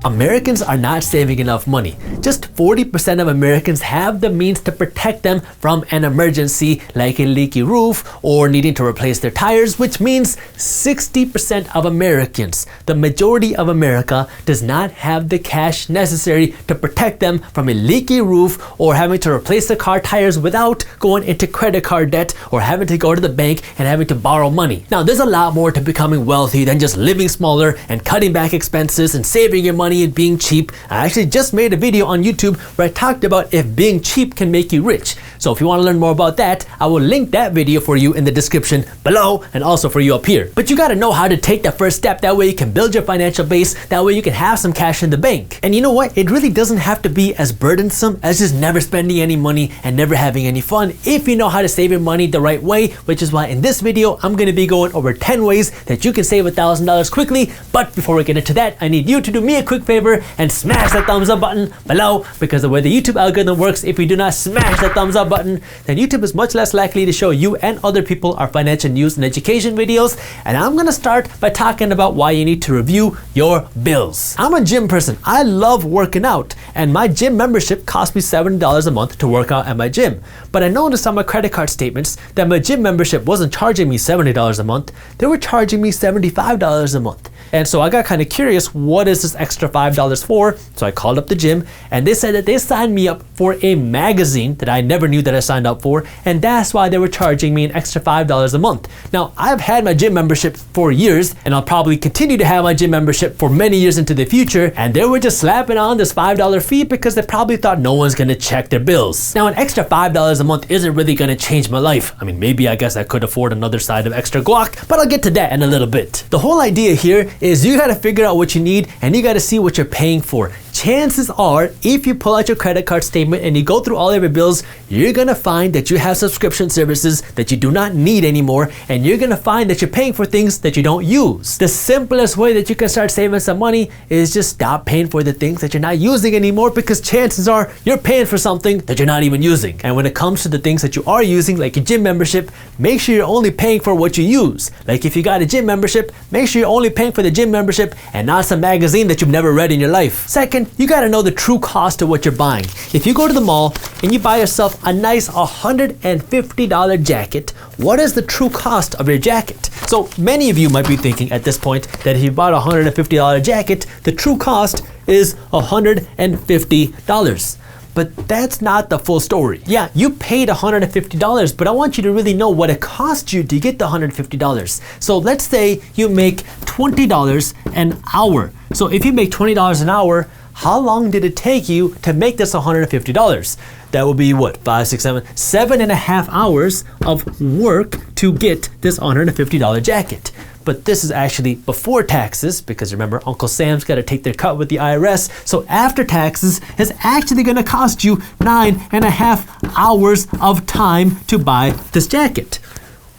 Americans are not saving enough money. Just 40% of Americans have the means to protect them from an emergency like a leaky roof or needing to replace their tires, which means 60% of Americans, the majority of America, does not have the cash necessary to protect them from a leaky roof or having to replace their car tires without going into credit card debt or having to go to the bank and having to borrow money. Now, there's a lot more to becoming wealthy than just living smaller and cutting back expenses and saving your money and being cheap. I actually just made a video on YouTube where I talked about if being cheap can make you rich. So if you want to learn more about that, I will link that video for you in the description below and also for you up here. But you got to know how to take that first step. That way you can build your financial base. That way you can have some cash in the bank. And you know what? It really doesn't have to be as burdensome as just never spending any money and never having any fun if you know how to save your money the right way, which is why in this video, I'm going to be going over 10 ways that you can save $1,000 quickly. But before we get into that, I need you to do me a quick quick favor and smash that thumbs up button below, because the way the YouTube algorithm works, if you do not smash that thumbs up button, then YouTube is much less likely to show you and other people our financial news and education videos. And I'm gonna start by talking about why you need to review your bills. I'm a gym person. I love working out, and my gym membership cost me $70 a month to work out at my gym. But I noticed on my credit card statements that my gym membership wasn't charging me $70 a month, they were charging me $75 a month. And so I got kind of curious, what is this extra $5 for? So I called up the gym, and they said that they signed me up for a magazine that I never knew that I signed up for, and that's why they were charging me an extra $5 a month. Now, I've had my gym membership for years, and I'll probably continue to have my gym membership for many years into the future, and they were just slapping on this $5 fee because they probably thought no one's gonna check their bills. Now, an extra $5 a month isn't really gonna change my life. I mean, maybe I guess I could afford another side of extra guac, but I'll get to that in a little bit. The whole idea here is you gotta figure out what you need, and you gotta see what you're paying for. Chances are, if you pull out your credit card statement and you go through all of your bills, you're gonna find that you have subscription services that you do not need anymore, and you're gonna find that you're paying for things that you don't use. The simplest way that you can start saving some money is just stop paying for the things that you're not using anymore, because chances are you're paying for something that you're not even using. And when it comes to the things that you are using, like your gym membership, make sure you're only paying for what you use. Like if you got a gym membership, make sure you're only paying for the gym membership and not some magazine that you've never read in your life. Second, you gotta know the true cost of what you're buying. If you go to the mall and you buy yourself a nice $150 jacket, what is the true cost of your jacket? So many of you might be thinking at this point that if you bought a $150 jacket, the true cost is $150. But that's not the full story. Yeah, you paid $150, but I want you to really know what it cost you to get the $150. So let's say you make $20 an hour. So if you make $20 an hour, how long did it take you to make this $150? That would be what, 5, 6, 7.5 hours of work to get this $150 jacket. But this is actually before taxes, because remember, Uncle Sam's got to take their cut with the IRS. So after taxes, it's actually going to cost you 9.5 hours of time to buy this jacket.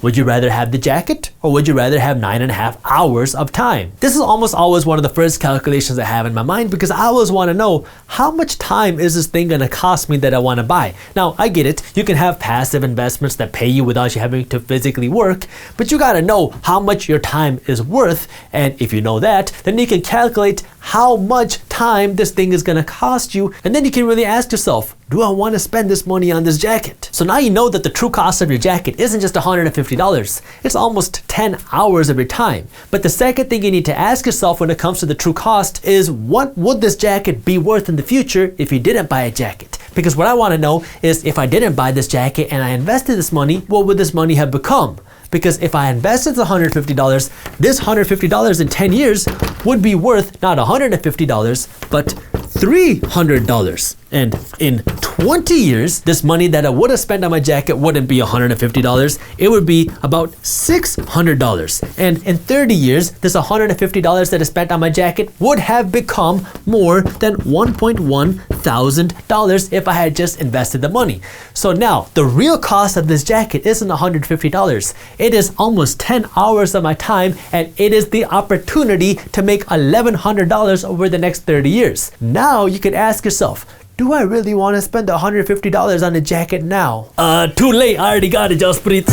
Would you rather have the jacket, or would you rather have 9.5 hours of time? This is almost always one of the first calculations I have in my mind, because I always want to know, how much time is this thing going to cost me that I want to buy? Now, I get it. You can have passive investments that pay you without you having to physically work, but you got to know how much your time is worth. And if you know that, then you can calculate how much time this thing is going to cost you. And then you can really ask yourself, do I want to spend this money on this jacket? So now you know that the true cost of your jacket isn't just $150. It's almost 10 hours of your time. But the second thing you need to ask yourself when it comes to the true cost is, what would this jacket be worth in the future if you didn't buy a jacket? Because what I want to know is, if I didn't buy this jacket and I invested this money, what would this money have become? Because if I invested the $150, this $150 in 10 years would be worth not $150, but $300. And in 20 years, this money that I would have spent on my jacket wouldn't be $150. It would be about $600. And in 30 years, this $150 that I spent on my jacket would have become more than $1.1 thousand if I had just invested the money. So now, the real cost of this jacket isn't $150. It is almost 10 hours of my time, and it is the opportunity to make $1,100 over the next 30 years. Now you can ask yourself, do I really want to spend $150 on a jacket now? Too late, I already got it, Jasprit.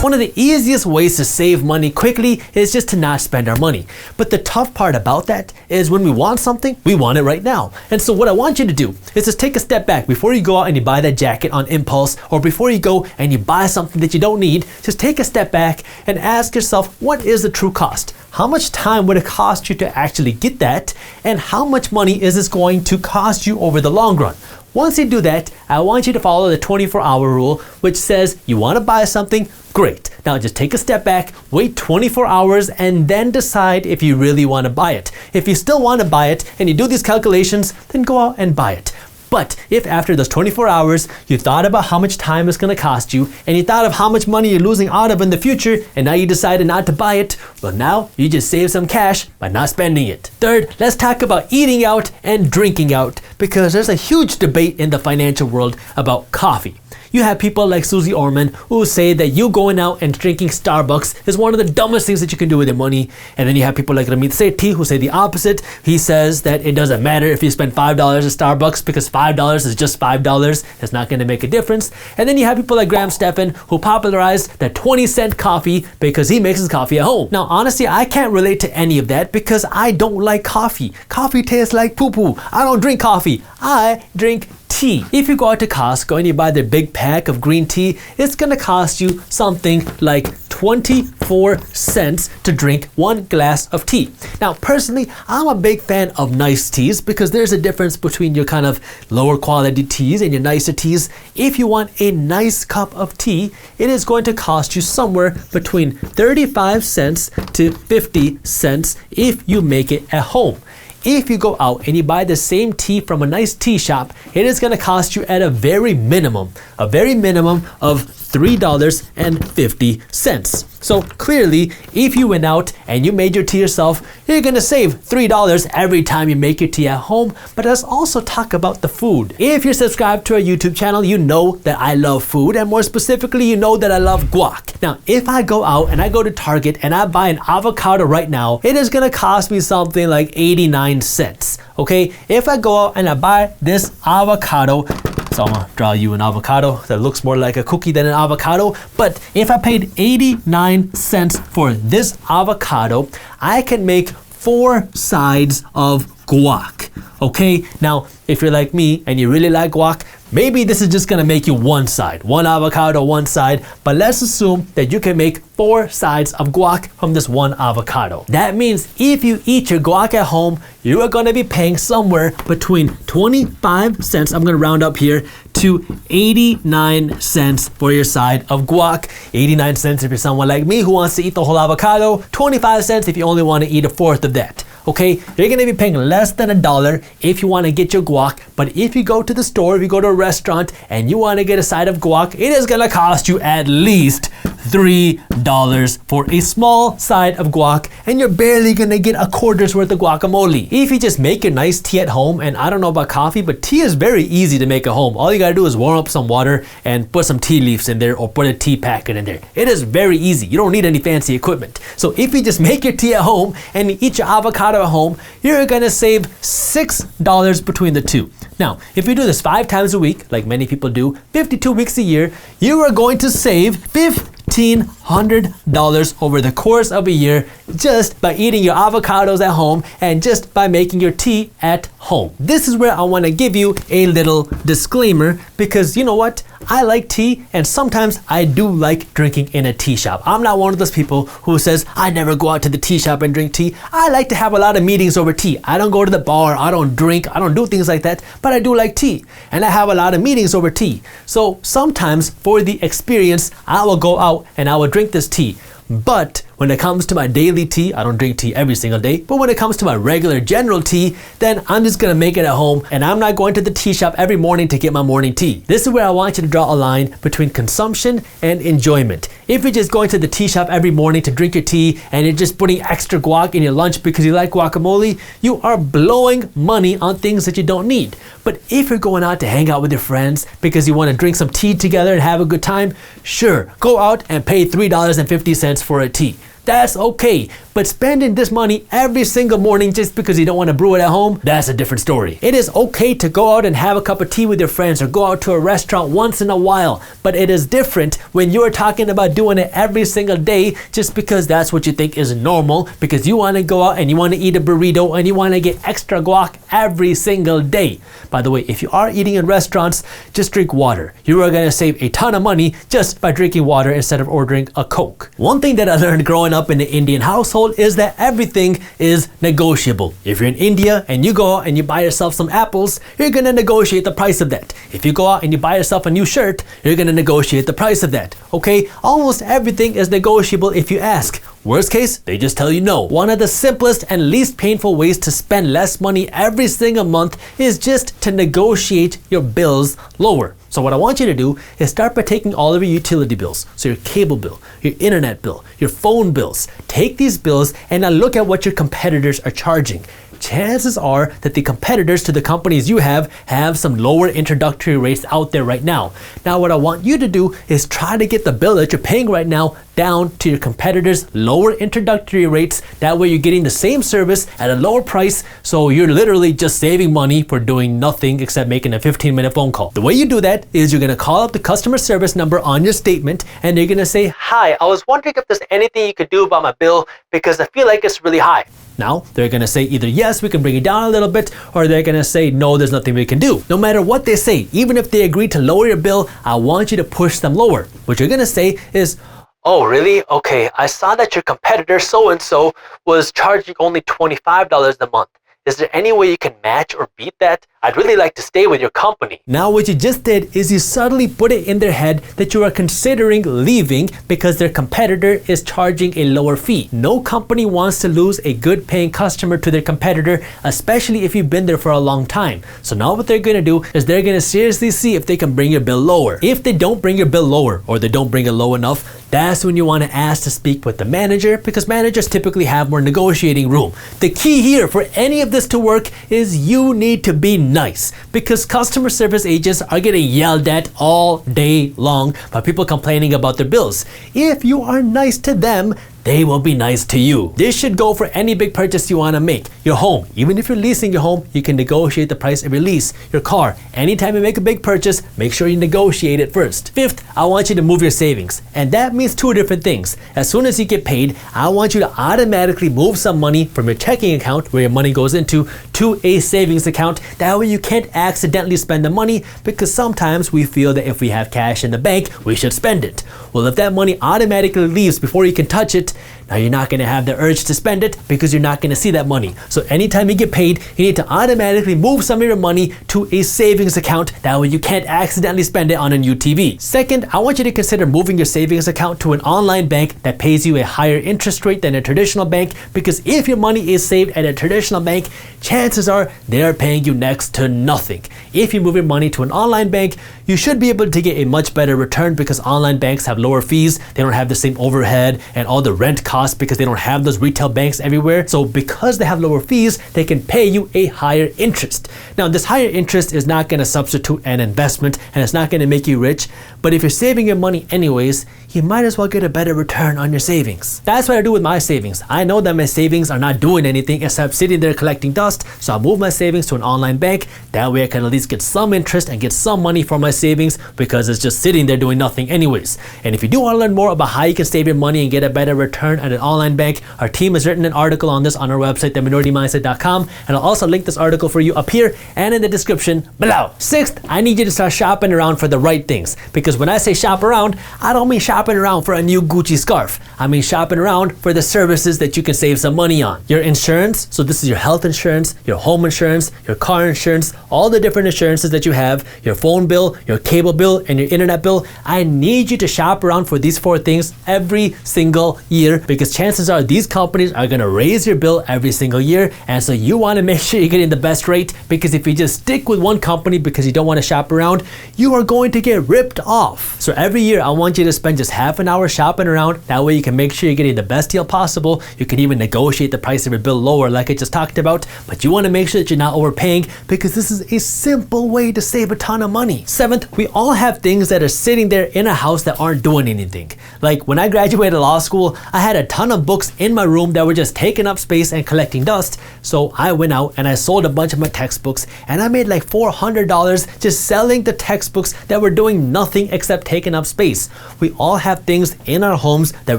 One of the easiest ways to save money quickly is just to not spend our money. But the tough part about that is, when we want something, we want it right now. And so what I want you to do is just take a step back before you go out and you buy that jacket on impulse, or before you go and you buy something that you don't need. Just take a step back and ask yourself, what is the true cost? How much time would it cost you to actually get that? And how much money is this going to cost you over the long run? Once you do that, I want you to follow the 24-hour rule, which says you want to buy something, great. Now just take a step back, wait 24 hours, and then decide if you really want to buy it. If you still want to buy it and you do these calculations, then go out and buy it. But if after those 24 hours, you thought about how much time it's going to cost you, and you thought of how much money you're losing out of in the future, and now you decided not to buy it, well, now you just saved some cash by not spending it. Third, let's talk about eating out and drinking out, because there's a huge debate in the financial world about coffee. You have people like Susie Orman who say that you going out and drinking Starbucks is one of the dumbest things that you can do with your money. And then you have people like Ramit Sethi who say the opposite. He says that it doesn't matter if you spend $5 at Starbucks because $5 is just $5. It's not going to make a difference. And then you have people like Graham Stephan who popularized the 20-cent coffee because he makes his coffee at home. Now, honestly, I can't relate to any of that because I don't like coffee. Coffee tastes like poo-poo. I don't drink coffee. I drink tea. If you go out to Costco and you buy their big pack of green tea, it's gonna cost you something like 24 cents to drink one glass of tea. Now, personally, I'm a big fan of nice teas because there's a difference between your kind of lower quality teas and your nicer teas. If you want a nice cup of tea, it is going to cost you somewhere between 35 cents to 50 cents if you make it at home. If you go out and you buy the same tea from a nice tea shop, it is going to cost you at a very minimum of $3.50. So clearly, if you went out and you made your tea yourself, you're going to save $3 every time you make your tea at home. But let's also talk about the food. If you're subscribed to our YouTube channel, you know that I love food, and more specifically, you know that I love guac. Now, if I go out and I go to Target and I buy an avocado right now, it is going to cost me something like 89 cents. Okay, if I go out and I buy this avocado, so I'm gonna draw you an avocado that looks more like a cookie than an avocado, but if I paid 89 cents for this avocado, I can make 4 sides of guac. Okay, now if you're like me and you really like guac, maybe this is just gonna make you one side, one avocado, one side, but let's assume that you can make 4 sides of guac from this one avocado. That means if you eat your guac at home, you are gonna be paying somewhere between 25 cents, I'm gonna round up here, to 89 cents for your side of guac. 89 cents if you're someone like me who wants to eat the whole avocado, 25 cents if you only wanna eat a fourth of that. Okay, you're gonna be paying less than $1 if you wanna get your guac, but if you go to the store, if you go to a restaurant and you wanna get a side of guac, it is gonna cost you at least $3 for a small side of guac, and you're barely gonna get a quarter's worth of guacamole. If you just make your nice tea at home, and I don't know about coffee, but tea is very easy to make at home. All you gotta do is warm up some water and put some tea leaves in there or put a tea packet in there. It is very easy. You don't need any fancy equipment. So if you just make your tea at home and you eat your avocado at home, you're gonna save $6 between the two. Now, if you do this 5 times a week, like many people do, 52 weeks a year, you are going to save $1,500 over the course of a year just by eating your avocados at home and just by making your tea at home. This is where I want to give you a little disclaimer because you know what? I like tea and sometimes I do like drinking in a tea shop. I'm not one of those people who says I never go out to the tea shop and drink tea. I like to have a lot of meetings over tea. I don't go to the bar, I don't drink, I don't do things like that, but I do like tea and I have a lot of meetings over tea. So sometimes for the experience, I will go out and I will drink this tea. But when it comes to my daily tea, I don't drink tea every single day, but when it comes to my regular general tea, then I'm just gonna make it at home and I'm not going to the tea shop every morning to get my morning tea. This is where I want you to draw a line between consumption and enjoyment. If you're just going to the tea shop every morning to drink your tea and you're just putting extra guac in your lunch because you like guacamole, you are blowing money on things that you don't need. But if you're going out to hang out with your friends because you want to drink some tea together and have a good time, sure, go out and pay $3.50 for a tea. That's okay, but spending this money every single morning just because you don't want to brew it at home, that's a different story. It is okay to go out and have a cup of tea with your friends or go out to a restaurant once in a while, but it is different when you're talking about doing it every single day just because that's what you think is normal, because you want to go out and you want to eat a burrito and you want to get extra guac every single day. By the way, if you are eating in restaurants, just drink water. You are going to save a ton of money just by drinking water instead of ordering a Coke. One thing that I learned growing up in the Indian household is that everything is negotiable. If you're in India and you go out and you buy yourself some apples, you're gonna negotiate the price of that. If you go out and you buy yourself a new shirt, you're gonna negotiate the price of that. Okay? Almost everything is negotiable if you ask. Worst case, they just tell you no. One of the simplest and least painful ways to spend less money every single month is just to negotiate your bills lower. So what I want you to do is start by taking all of your utility bills. So your cable bill, your internet bill, your phone bills. Take these bills and now look at what your competitors are charging. chances are that the competitors to the companies you have some lower introductory rates out there right now. Now what I want you to do is try to get the bill that you're paying right now down to your competitors' lower introductory rates. That way you're getting the same service at a lower price, so you're literally just saving money for doing nothing except making a 15-minute phone call. The way you do that is you're gonna call up the customer service number on your statement and you're gonna say, "Hi, I was wondering if there's anything you could do about my bill because I feel like it's really high." Now, they're gonna say either yes, we can bring it down a little bit, or they're gonna say no, there's nothing we can do. No matter what they say, even if they agree to lower your bill, I want you to push them lower. What you're gonna say is, "Oh, really? Okay, I saw that your competitor so-and-so was charging only $25 a month. Is there any way you can match or beat that? I'd really like to stay with your company." Now what you just did is you suddenly put it in their head that you are considering leaving because their competitor is charging a lower fee. No company wants to lose a good paying customer to their competitor, especially if you've been there for a long time. So now what they're gonna do is they're gonna seriously see if they can bring your bill lower. If they don't bring your bill lower, or they don't bring it low enough, that's when you want to ask to speak with the manager, because managers typically have more negotiating room. The key here for any of this to work is you need to be nice, because customer service agents are getting yelled at all day long by people complaining about their bills. If you are nice to them, they will be nice to you. This should go for any big purchase you want to make. Your home, even if you're leasing your home, you can negotiate the price of your lease. Your car, anytime you make a big purchase, make sure you negotiate it first. Fifth, I want you to move your savings. And that means two different things. As soon as you get paid, I want you to automatically move some money from your checking account, where your money goes into, to a savings account. That way you can't accidentally spend the money, because sometimes we feel that if we have cash in the bank, we should spend it. Well, if that money automatically leaves before you can touch it, now you're not going to have the urge to spend it because you're not going to see that money. So anytime you get paid, you need to automatically move some of your money to a savings account. That way you can't accidentally spend it on a new TV. Second, I want you to consider moving your savings account to an online bank that pays you a higher interest rate than a traditional bank, because if your money is saved at a traditional bank, chances are they're paying you next to nothing. If you move your money to an online bank, you should be able to get a much better return, because online banks have lower fees. They don't have the same overhead and all the rent costs because they don't have those retail banks everywhere. So because they have lower fees, they can pay you a higher interest. Now this higher interest is not going to substitute an investment, and it's not going to make you rich, but if you're saving your money anyways, you might as well get a better return on your savings. That's what I do with my savings. I know that my savings are not doing anything except sitting there collecting dust, so I move my savings to an online bank. That way I can at least get some interest and get some money for my savings, because it's just sitting there doing nothing anyways. And if you do want to learn more about how you can save your money and get a better return at an online bank, our team has written an article on this on our website, theminoritymindset.com, and I'll also link this article for you up here and in the description below. Sixth, I need you to start shopping around for the right things, because when I say shop around, I don't mean shopping around for a new Gucci scarf. I mean shopping around for the services that you can save some money on. Your insurance, so this is your health insurance, your home insurance, your car insurance, all the different insurances that you have, your phone bill, your cable bill, and your internet bill. I need you to shop around for these four things every single year, because chances are these companies are going to raise your bill every single year, and so you want to make sure you're getting the best rate, because if you just stick with one company because you don't want to shop around, you are going to get ripped off. So every year I want you to spend just half an hour shopping around. That way you can make sure you're getting the best deal possible. You can even negotiate the price of your bill lower like I just talked about, but you want to make sure that you're not overpaying, because this is a simple way to save a ton of money. Seventh, we all have things that are sitting there in a house that aren't doing anything. Like when I graduated law school, I had a ton of books in my room that were just taking up space and collecting dust. So I went out and I sold a bunch of my textbooks, and I made like $400 just selling the textbooks that were doing nothing except taking up space. We all have things in our homes that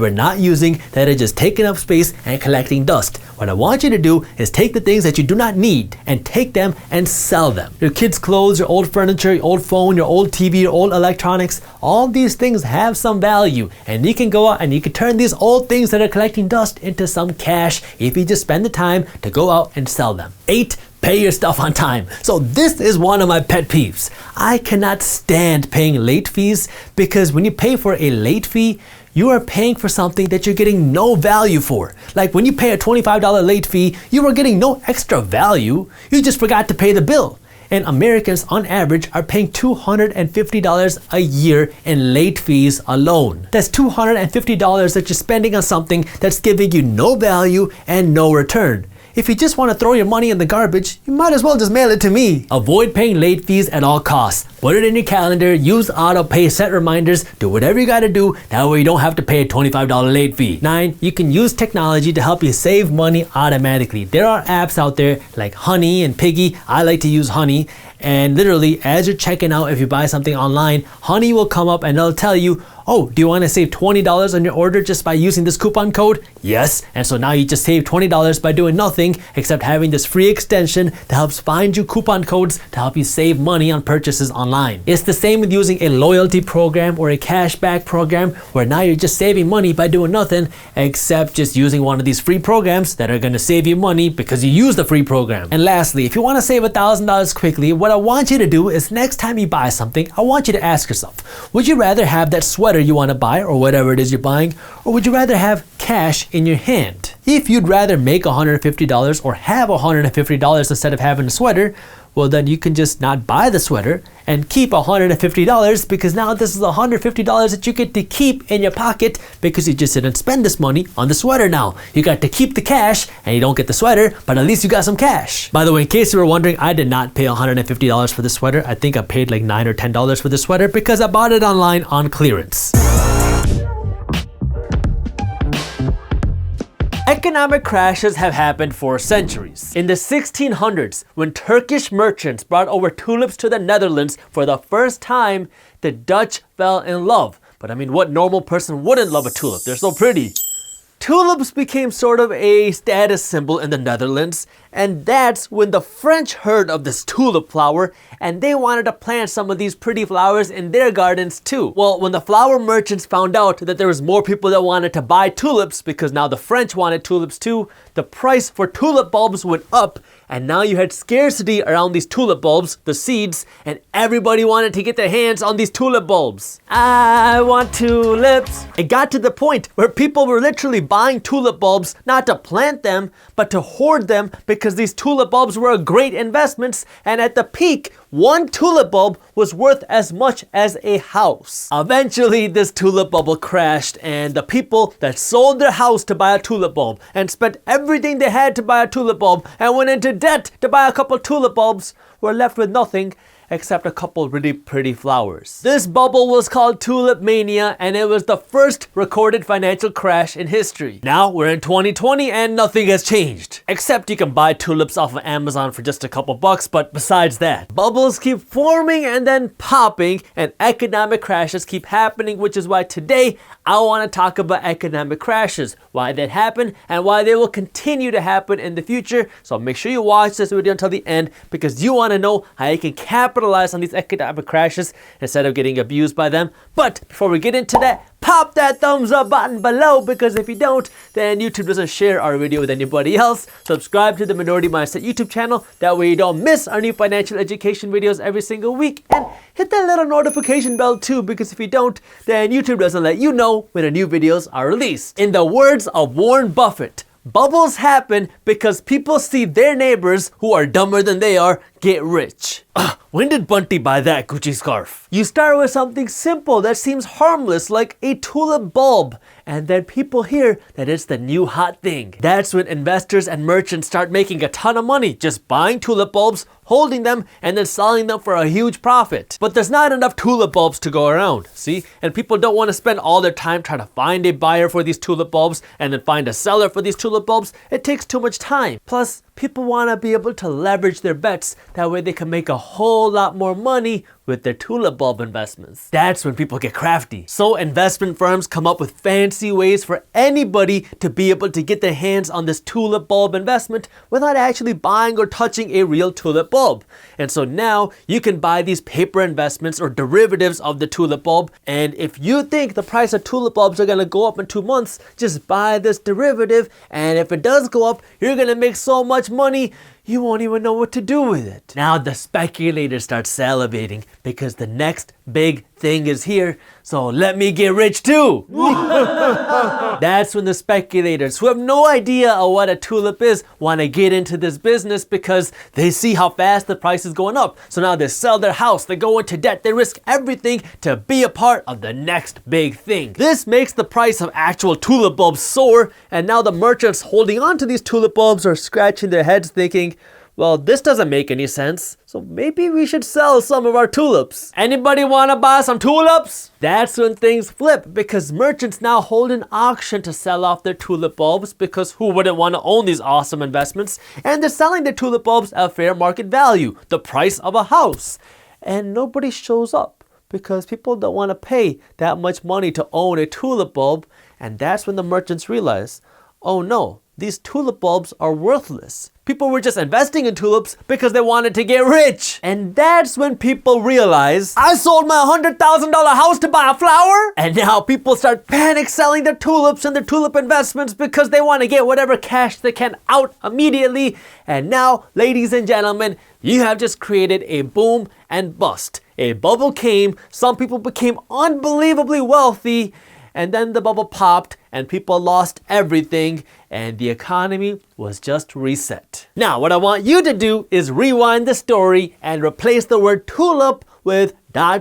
we're not using that are just taking up space and collecting dust. What I want you to do is take the things that you do not need and take them and sell them. Your kids' clothes, your old furniture, your old phone, your old TV, your old electronics, all these things have some value, and you can go out and you can turn these old things that are collecting dust into some cash if you just spend the time to go out and sell them. 8, pay your stuff on time. So this is one of my pet peeves. I cannot stand paying late fees, because when you pay for a late fee, you are paying for something that you're getting no value for. Like when you pay a $25 late fee, you are getting no extra value. You just forgot to pay the bill. And Americans on average are paying $250 a year in late fees alone. That's $250 that you're spending on something that's giving you no value and no return. if you just want to throw your money in the garbage, you might as well just mail it to me. Avoid paying late fees at all costs. Put it in your calendar, use auto pay, set reminders, do whatever you gotta do, that way you don't have to pay a $25 late fee. 9, you can use technology to help you save money automatically. There are apps out there like Honey and Piggy. I like to use Honey, and literally as you're checking out, if you buy something online, Honey will come up and it'll tell you, oh, do you want to save $20 on your order just by using this coupon code? Yes. And so now you just save $20 by doing nothing except having this free extension that helps find you coupon codes to help you save money on purchases online. It's the same with using a loyalty program or a cashback program, where now you're just saving money by doing nothing except just using one of these free programs that are going to save you money because you use the free program. And lastly, if you want to save $1,000 quickly, what I want you to do is next time you buy something, I want you to ask yourself, would you rather have that sweater you want to buy or whatever it is you're buying, or would you rather have cash in your hand? If you'd rather make $150 or have $150 instead of having a sweater, well then you can just not buy the sweater and keep $150, because now this is $150 that you get to keep in your pocket because you just didn't spend this money on the sweater now. You got to keep the cash and you don't get the sweater, but at least you got some cash. By the way, in case you were wondering, I did not pay $150 for the sweater. I think I paid like $9 or $10 for the sweater because I bought it online on clearance. Economic crashes have happened for centuries. In the 1600s, when Turkish merchants brought over tulips to the Netherlands for the first time, the Dutch fell in love. But I mean, what normal person wouldn't love a tulip? They're so pretty. Tulips became sort of a status symbol in the Netherlands, and that's when the French heard of this tulip flower and they wanted to plant some of these pretty flowers in their gardens too. Well, when the flower merchants found out that there was more people that wanted to buy tulips because now the French wanted tulips too, the price for tulip bulbs went up, and now you had scarcity around these tulip bulbs, the seeds, and everybody wanted to get their hands on these tulip bulbs. I want tulips. It got to the point where people were literally buying tulip bulbs not to plant them, but to hoard them, because these tulip bulbs were great investments, and at the peak, one tulip bulb was worth as much as a house. Eventually, this tulip bubble crashed, and the people that sold their house to buy a tulip bulb and spent everything they had to buy a tulip bulb and went into debt to buy a couple tulip bulbs were left with nothing except a couple really pretty flowers. This bubble was called Tulip Mania, and it was the first recorded financial crash in history. Now we're in 2020 and nothing has changed. Except you can buy tulips off of Amazon for just a couple bucks, but besides that, bubbles keep forming and then popping, and economic crashes keep happening, which is why today I want to talk about economic crashes, why that happened, and why they will continue to happen in the future. So make sure you watch this video until the end, because you want to know how you can capitalize on these economic crashes instead of getting abused by them. But before we get into that, pop that thumbs up button below, because if you don't, then YouTube doesn't share our video with anybody else. Subscribe to the Minority Mindset YouTube channel, that way you don't miss our new financial education videos every single week, and hit that little notification bell too, because if you don't, then YouTube doesn't let you know when the new videos are released. In the words of Warren Buffett, bubbles happen because people see their neighbors who are dumber than they are get rich. When did Bunty buy that Gucci scarf? You start with something simple that seems harmless, like a tulip bulb, and then people hear that it's the new hot thing. That's when investors and merchants start making a ton of money just buying tulip bulbs, holding them, and then selling them for a huge profit. But there's not enough tulip bulbs to go around, see? And people don't want to spend all their time trying to find a buyer for these tulip bulbs and then find a seller for these tulip bulbs. It takes too much time. Plus, people want to be able to leverage their bets. That way they can make a whole lot more money with their tulip bulb investments. That's when people get crafty. So investment firms come up with fancy ways for anybody to be able to get their hands on this tulip bulb investment without actually buying or touching a real tulip bulb. And so now you can buy these paper investments or derivatives of the tulip bulb, and if you think the price of tulip bulbs are gonna go up in 2 months, just buy this derivative, and if it does go up, you're gonna make so much money you won't even know what to do with it. Now the speculators start salivating because the next big thing is here, so let me get rich too. That's when the speculators, who have no idea of what a tulip is, want to get into this business because they see how fast the price is going up. So now they sell their house, they go into debt, they risk everything to be a part of the next big thing. This makes the price of actual tulip bulbs soar, and now the merchants holding on to these tulip bulbs are scratching their heads thinking, well, this doesn't make any sense, so maybe we should sell some of our tulips. Anybody want to buy some tulips? That's when things flip, because merchants now hold an auction to sell off their tulip bulbs, because who wouldn't want to own these awesome investments? And they're selling their tulip bulbs at fair market value, the price of a house. And nobody shows up, because people don't want to pay that much money to own a tulip bulb. And that's when the merchants realize, oh no, these tulip bulbs are worthless. People were just investing in tulips because they wanted to get rich. And that's when people realize, I sold my $100,000 house to buy a flower? And now people start panic selling their tulips and their tulip investments because they want to get whatever cash they can out immediately. And now, ladies and gentlemen, you have just created a boom and bust. A bubble came, some people became unbelievably wealthy, and then the bubble popped and people lost everything and the economy was just reset. Now, what I want you to do is rewind the story and replace the word tulip with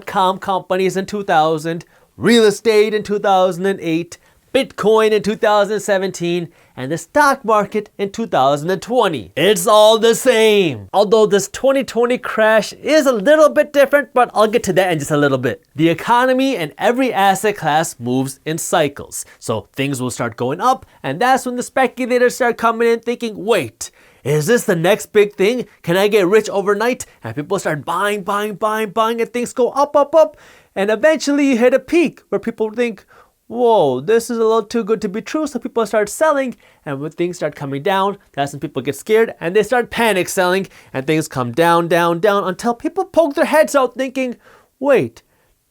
.com companies in 2000, real estate in 2008, Bitcoin in 2017, and the stock market in 2020. It's all the same. Although this 2020 crash is a little bit different, but I'll get to that in just a little bit. The economy and every asset class moves in cycles. So things will start going up, and that's when the speculators start coming in thinking, wait, is this the next big thing? Can I get rich overnight? And people start buying, and things go up. And eventually you hit a peak where people think, whoa, this is a little too good to be true, so people start selling, and when things start coming down, that's when people get scared and they start panic selling, and things come down until people poke their heads out thinking, wait,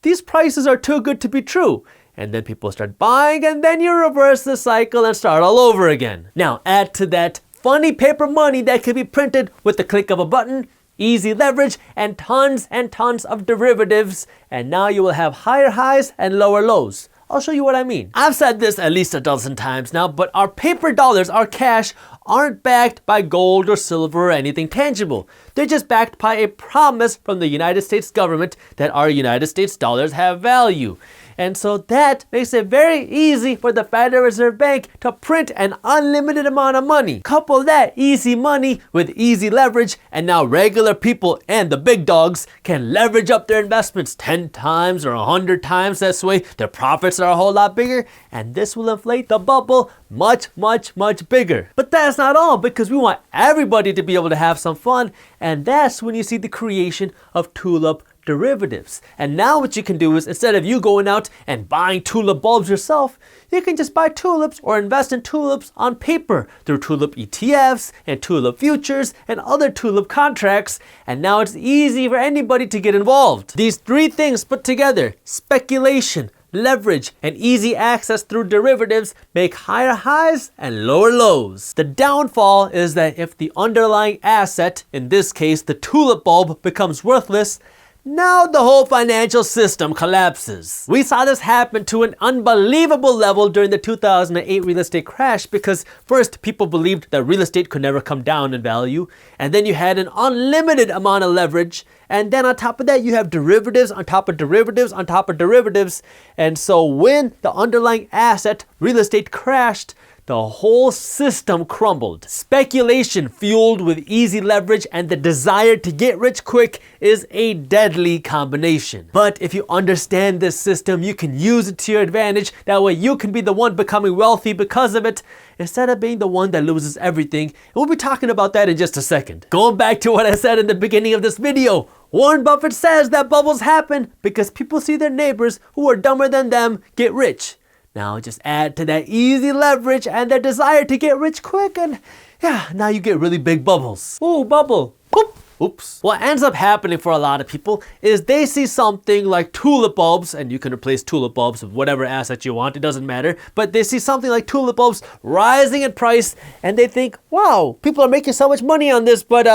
these prices are too good to be true. And then people start buying, and then you reverse the cycle and start all over again. Now add to that funny paper money that can be printed with the click of a button, easy leverage, and tons of derivatives, and now you will have higher highs and lower lows. I'll show you what I mean. I've said this at least a dozen times now, but our paper dollars, our cash, aren't backed by gold or silver or anything tangible. They're just backed by a promise from the United States government that our United States dollars have value. And so that makes it very easy for the Federal Reserve Bank to print an unlimited amount of money. Couple that easy money with easy leverage, and now regular people and the big dogs can leverage up their investments 10 times or 100 times. This way, their profits are a whole lot bigger, and this will inflate the bubble much bigger. But that's not all, because we want everybody to be able to have some fun, and that's when you see the creation of tulip derivatives. And now what you can do is, instead of you going out and buying tulip bulbs yourself, you can just buy tulips or invest in tulips on paper through tulip ETFs and tulip futures and other tulip contracts. And now it's easy for anybody to get involved. These three things put together, speculation, leverage, and easy access through derivatives, make higher highs and lower lows. The downfall is that if the underlying asset, in this case the tulip bulb, becomes worthless, now the whole financial system collapses. We saw this happen to an unbelievable level during the 2008 real estate crash, because first people believed that real estate could never come down in value, and then you had an unlimited amount of leverage, and then on top of that you have derivatives on top of derivatives on top of derivatives. And so when the underlying asset, real estate, crashed, the whole system crumbled. Speculation fueled with easy leverage and the desire to get rich quick is a deadly combination. But if you understand this system, you can use it to your advantage. That way you can be the one becoming wealthy because of it, instead of being the one that loses everything. And we'll be talking about that in just a second. Going back to what I said in the beginning of this video, Warren Buffett says that bubbles happen because people see their neighbors who are dumber than them get rich. Now just add to that easy leverage and their desire to get rich quick, and yeah, now you get really big bubbles. Ooh, bubble. Boop. Oops. What ends up happening for a lot of people is they see something like tulip bulbs, and you can replace tulip bulbs with whatever asset you want, it doesn't matter, but they see something like tulip bulbs rising in price and they think, wow, people are making so much money on this, but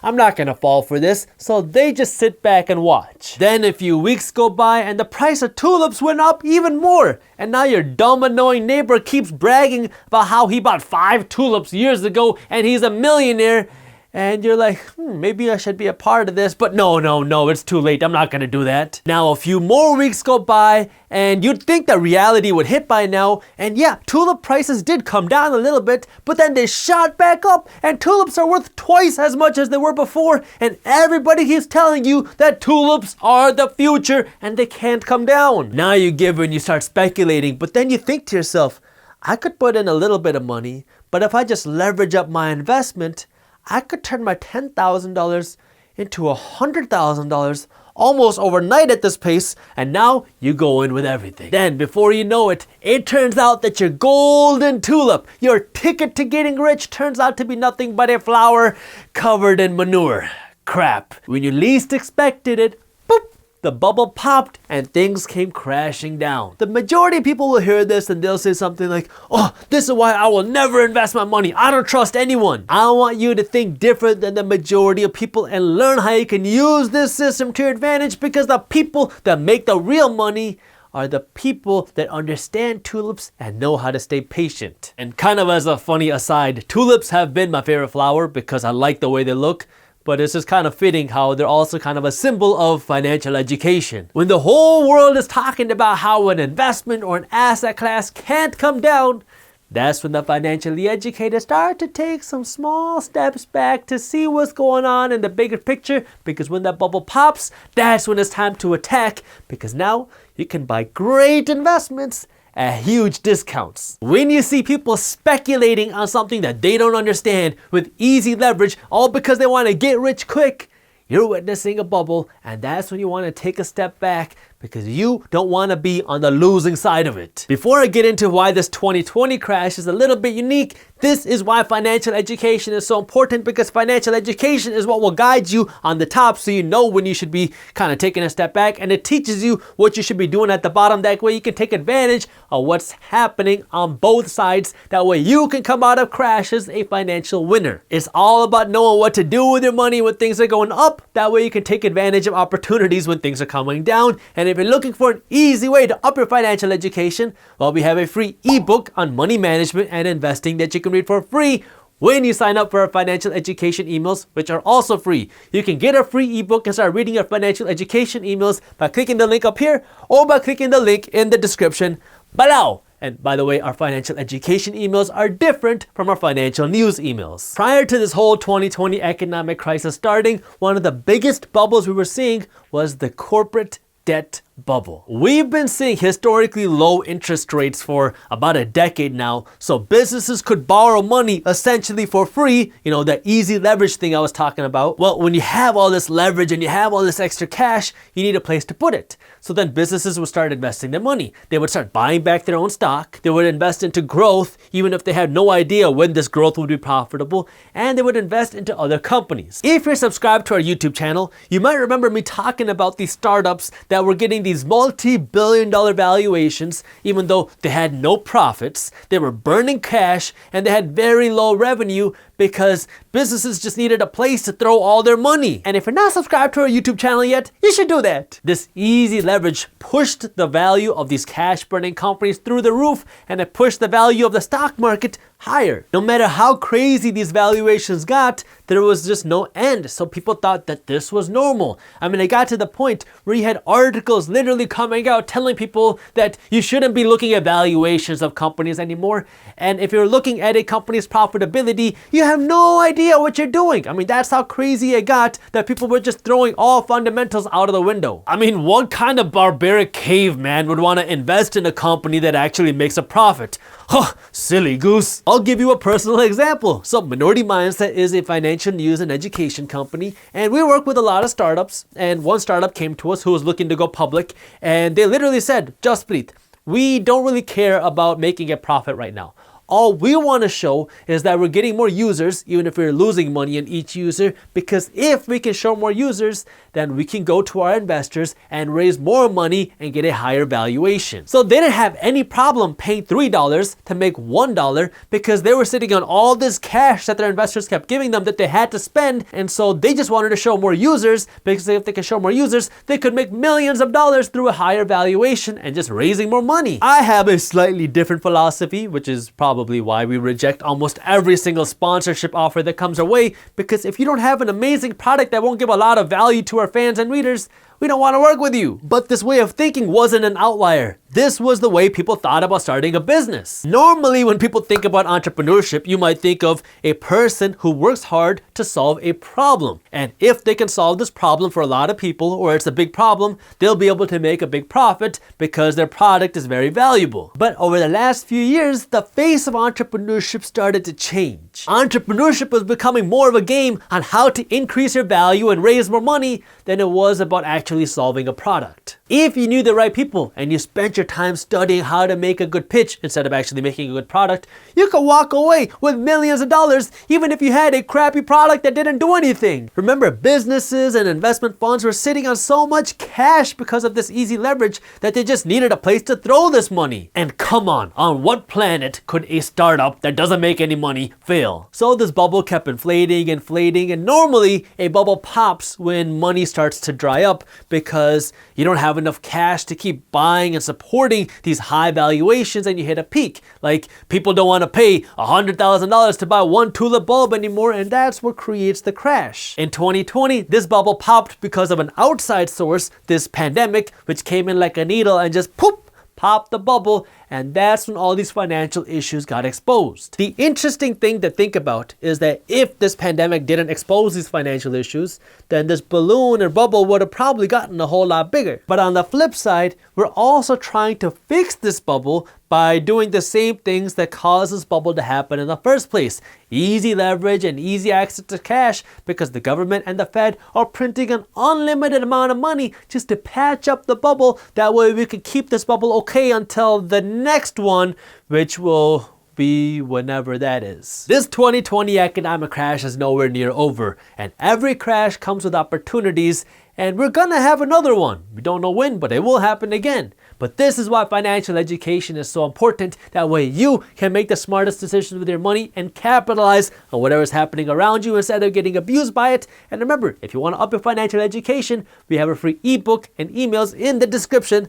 I'm not gonna fall for this. So they just sit back and watch. Then a few weeks go by and the price of tulips went up even more. And now your dumb, annoying neighbor keeps bragging about how he bought 5 tulips years ago and he's a millionaire. And you're like, maybe I should be a part of this, but no, it's too late. I'm not gonna do that. Now a few more weeks go by and you'd think that reality would hit by now. And yeah, tulip prices did come down a little bit, but then they shot back up and tulips are worth twice as much as they were before. And everybody keeps telling you that tulips are the future and they can't come down. Now you give and you start speculating, but then you think to yourself, I could put in a little bit of money, but if I just leverage up my investment, I could turn my $10,000 into $100,000 almost overnight at this pace, and now you go in with everything. Then before you know it, it turns out that your golden tulip, your ticket to getting rich, turns out to be nothing but a flower covered in manure. Crap. When you least expected it, boop, the bubble popped and things came crashing down. The majority of people will hear this and they'll say something like, oh, this is why I will never invest my money. I don't trust anyone. I want you to think different than the majority of people and learn how you can use this system to your advantage, because the people that make the real money are the people that understand tulips and know how to stay patient. And kind of as a funny aside, tulips have been my favorite flower because I like the way they look. But it's just kind of fitting how they're also kind of a symbol of financial education. When the whole world is talking about how an investment or an asset class can't come down, that's when the financially educated start to take some small steps back to see what's going on in the bigger picture, because when that bubble pops, that's when it's time to attack, because now you can buy great investments at huge discounts. When you see people speculating on something that they don't understand with easy leverage, all because they want to get rich quick, you're witnessing a bubble, and that's when you want to take a step back, because you don't want to be on the losing side of it. Before I get into why this 2020 crash is a little bit unique, this is why financial education is so important, because financial education is what will guide you on the top, so you know when you should be kind of taking a step back, and it teaches you what you should be doing at the bottom. That way you can take advantage of what's happening on both sides. That way you can come out of crashes a financial winner. It's all about knowing what to do with your money when things are going up. That way you can take advantage of opportunities when things are coming down. And if you're looking for an easy way to up your financial education, well, we have a free ebook on money management and investing that you can read for free when you sign up for our financial education emails, which are also free. You can get a free ebook and start reading your financial education emails by clicking the link up here or by clicking the link in the description below. And by the way, our financial education emails are different from our financial news emails. Prior to this whole 2020 economic crisis starting, one of the biggest bubbles we were seeing was the corporate debt bubble. We've been seeing historically low interest rates for about a decade now, so businesses could borrow money essentially for free, you know, that easy leverage thing I was talking about. Well, when you have all this leverage and you have all this extra cash, you need a place to put it. So then businesses would start investing their money. They would start buying back their own stock. They would invest into growth, even if they had no idea when this growth would be profitable, and they would invest into other companies. If you're subscribed to our YouTube channel, you might remember me talking about these startups that were getting these multi-billion-dollar valuations, even though they had no profits, they were burning cash, and they had very low revenue because businesses just needed a place to throw all their money. And if you're not subscribed to our YouTube channel yet, you should do that. This easy leverage pushed the value of these cash-burning companies through the roof, and it pushed the value of the stock market higher. No matter how crazy these valuations got, there was just no end. So people thought that this was normal. I mean, it got to the point where you had articles literally coming out telling people that you shouldn't be looking at valuations of companies anymore. And if you're looking at a company's profitability, you have no idea what you're doing. I mean, that's how crazy it got that people were just throwing all fundamentals out of the window. I mean, what kind of barbaric caveman would want to invest in a company that actually makes a profit? Huh, silly goose. I'll give you a personal example. So Minority Mindset is a financial news and education company, and we work with a lot of startups, and one startup came to us who was looking to go public, and they literally said, Jaspreet, we don't really care about making a profit right now. All we want to show is that we're getting more users, even if we're losing money in each user, because if we can show more users, then we can go to our investors and raise more money and get a higher valuation. So they didn't have any problem paying $3 to make $1 because they were sitting on all this cash that their investors kept giving them that they had to spend, and so they just wanted to show more users, because if they could show more users, they could make millions of dollars through a higher valuation and just raising more money. I have a slightly different philosophy, which is probably why we reject almost every single sponsorship offer that comes our way, because if you don't have an amazing product that won't give a lot of value to our fans and readers, we don't want to work with you. But this way of thinking wasn't an outlier. This was the way people thought about starting a business. Normally, when people think about entrepreneurship, you might think of a person who works hard to solve a problem. And if they can solve this problem for a lot of people, or it's a big problem, they'll be able to make a big profit because their product is very valuable. But over the last few years, the face of entrepreneurship started to change. Entrepreneurship was becoming more of a game on how to increase your value and raise more money than it was about actually solving a product. If you knew the right people and you spent your time studying how to make a good pitch instead of actually making a good product, you could walk away with millions of dollars even if you had a crappy product that didn't do anything. Remember, businesses and investment funds were sitting on so much cash because of this easy leverage that they just needed a place to throw this money. And come on what planet could a startup that doesn't make any money fail? So this bubble kept inflating, and normally a bubble pops when money starts to dry up because you don't have enough cash to keep buying and supporting these high valuations, and you hit a peak. Like, people don't want to pay $100,000 to buy one tulip bulb anymore, and that's what creates the crash. In 2020, this bubble popped because of an outside source, this pandemic, which came in like a needle and just poof, popped the bubble, and that's when all these financial issues got exposed. The interesting thing to think about is that if this pandemic didn't expose these financial issues, then this balloon or bubble would have probably gotten a whole lot bigger. But on the flip side, we're also trying to fix this bubble by doing the same things that caused this bubble to happen in the first place. Easy leverage and easy access to cash, because the government and the Fed are printing an unlimited amount of money just to patch up the bubble. That way we could keep this bubble okay until the next one, which will be whenever that is. This 2020 economic crash is nowhere near over, and every crash comes with opportunities, and we're gonna have another one. We don't know when, but it will happen again. But this is why financial education is so important. That way you can make the smartest decisions with your money and capitalize on whatever is happening around you instead of getting abused by it. And remember, if you want to up your financial education, we have a free ebook and emails in the description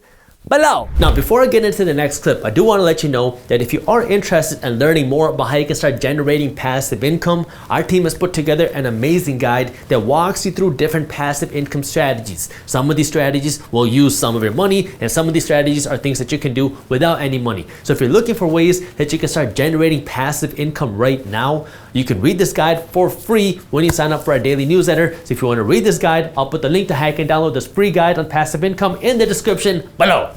below. Now, before I get into the next clip, I do want to let you know that if you are interested in learning more about how you can start generating passive income, our team has put together an amazing guide that walks you through different passive income strategies. Some of these strategies will use some of your money, and some of these strategies are things that you can do without any money. So if you're looking for ways that you can start generating passive income right now, you can read this guide for free when you sign up for our daily newsletter. So if you want to read this guide, I'll put the link to how you can download this free guide on passive income in the description below.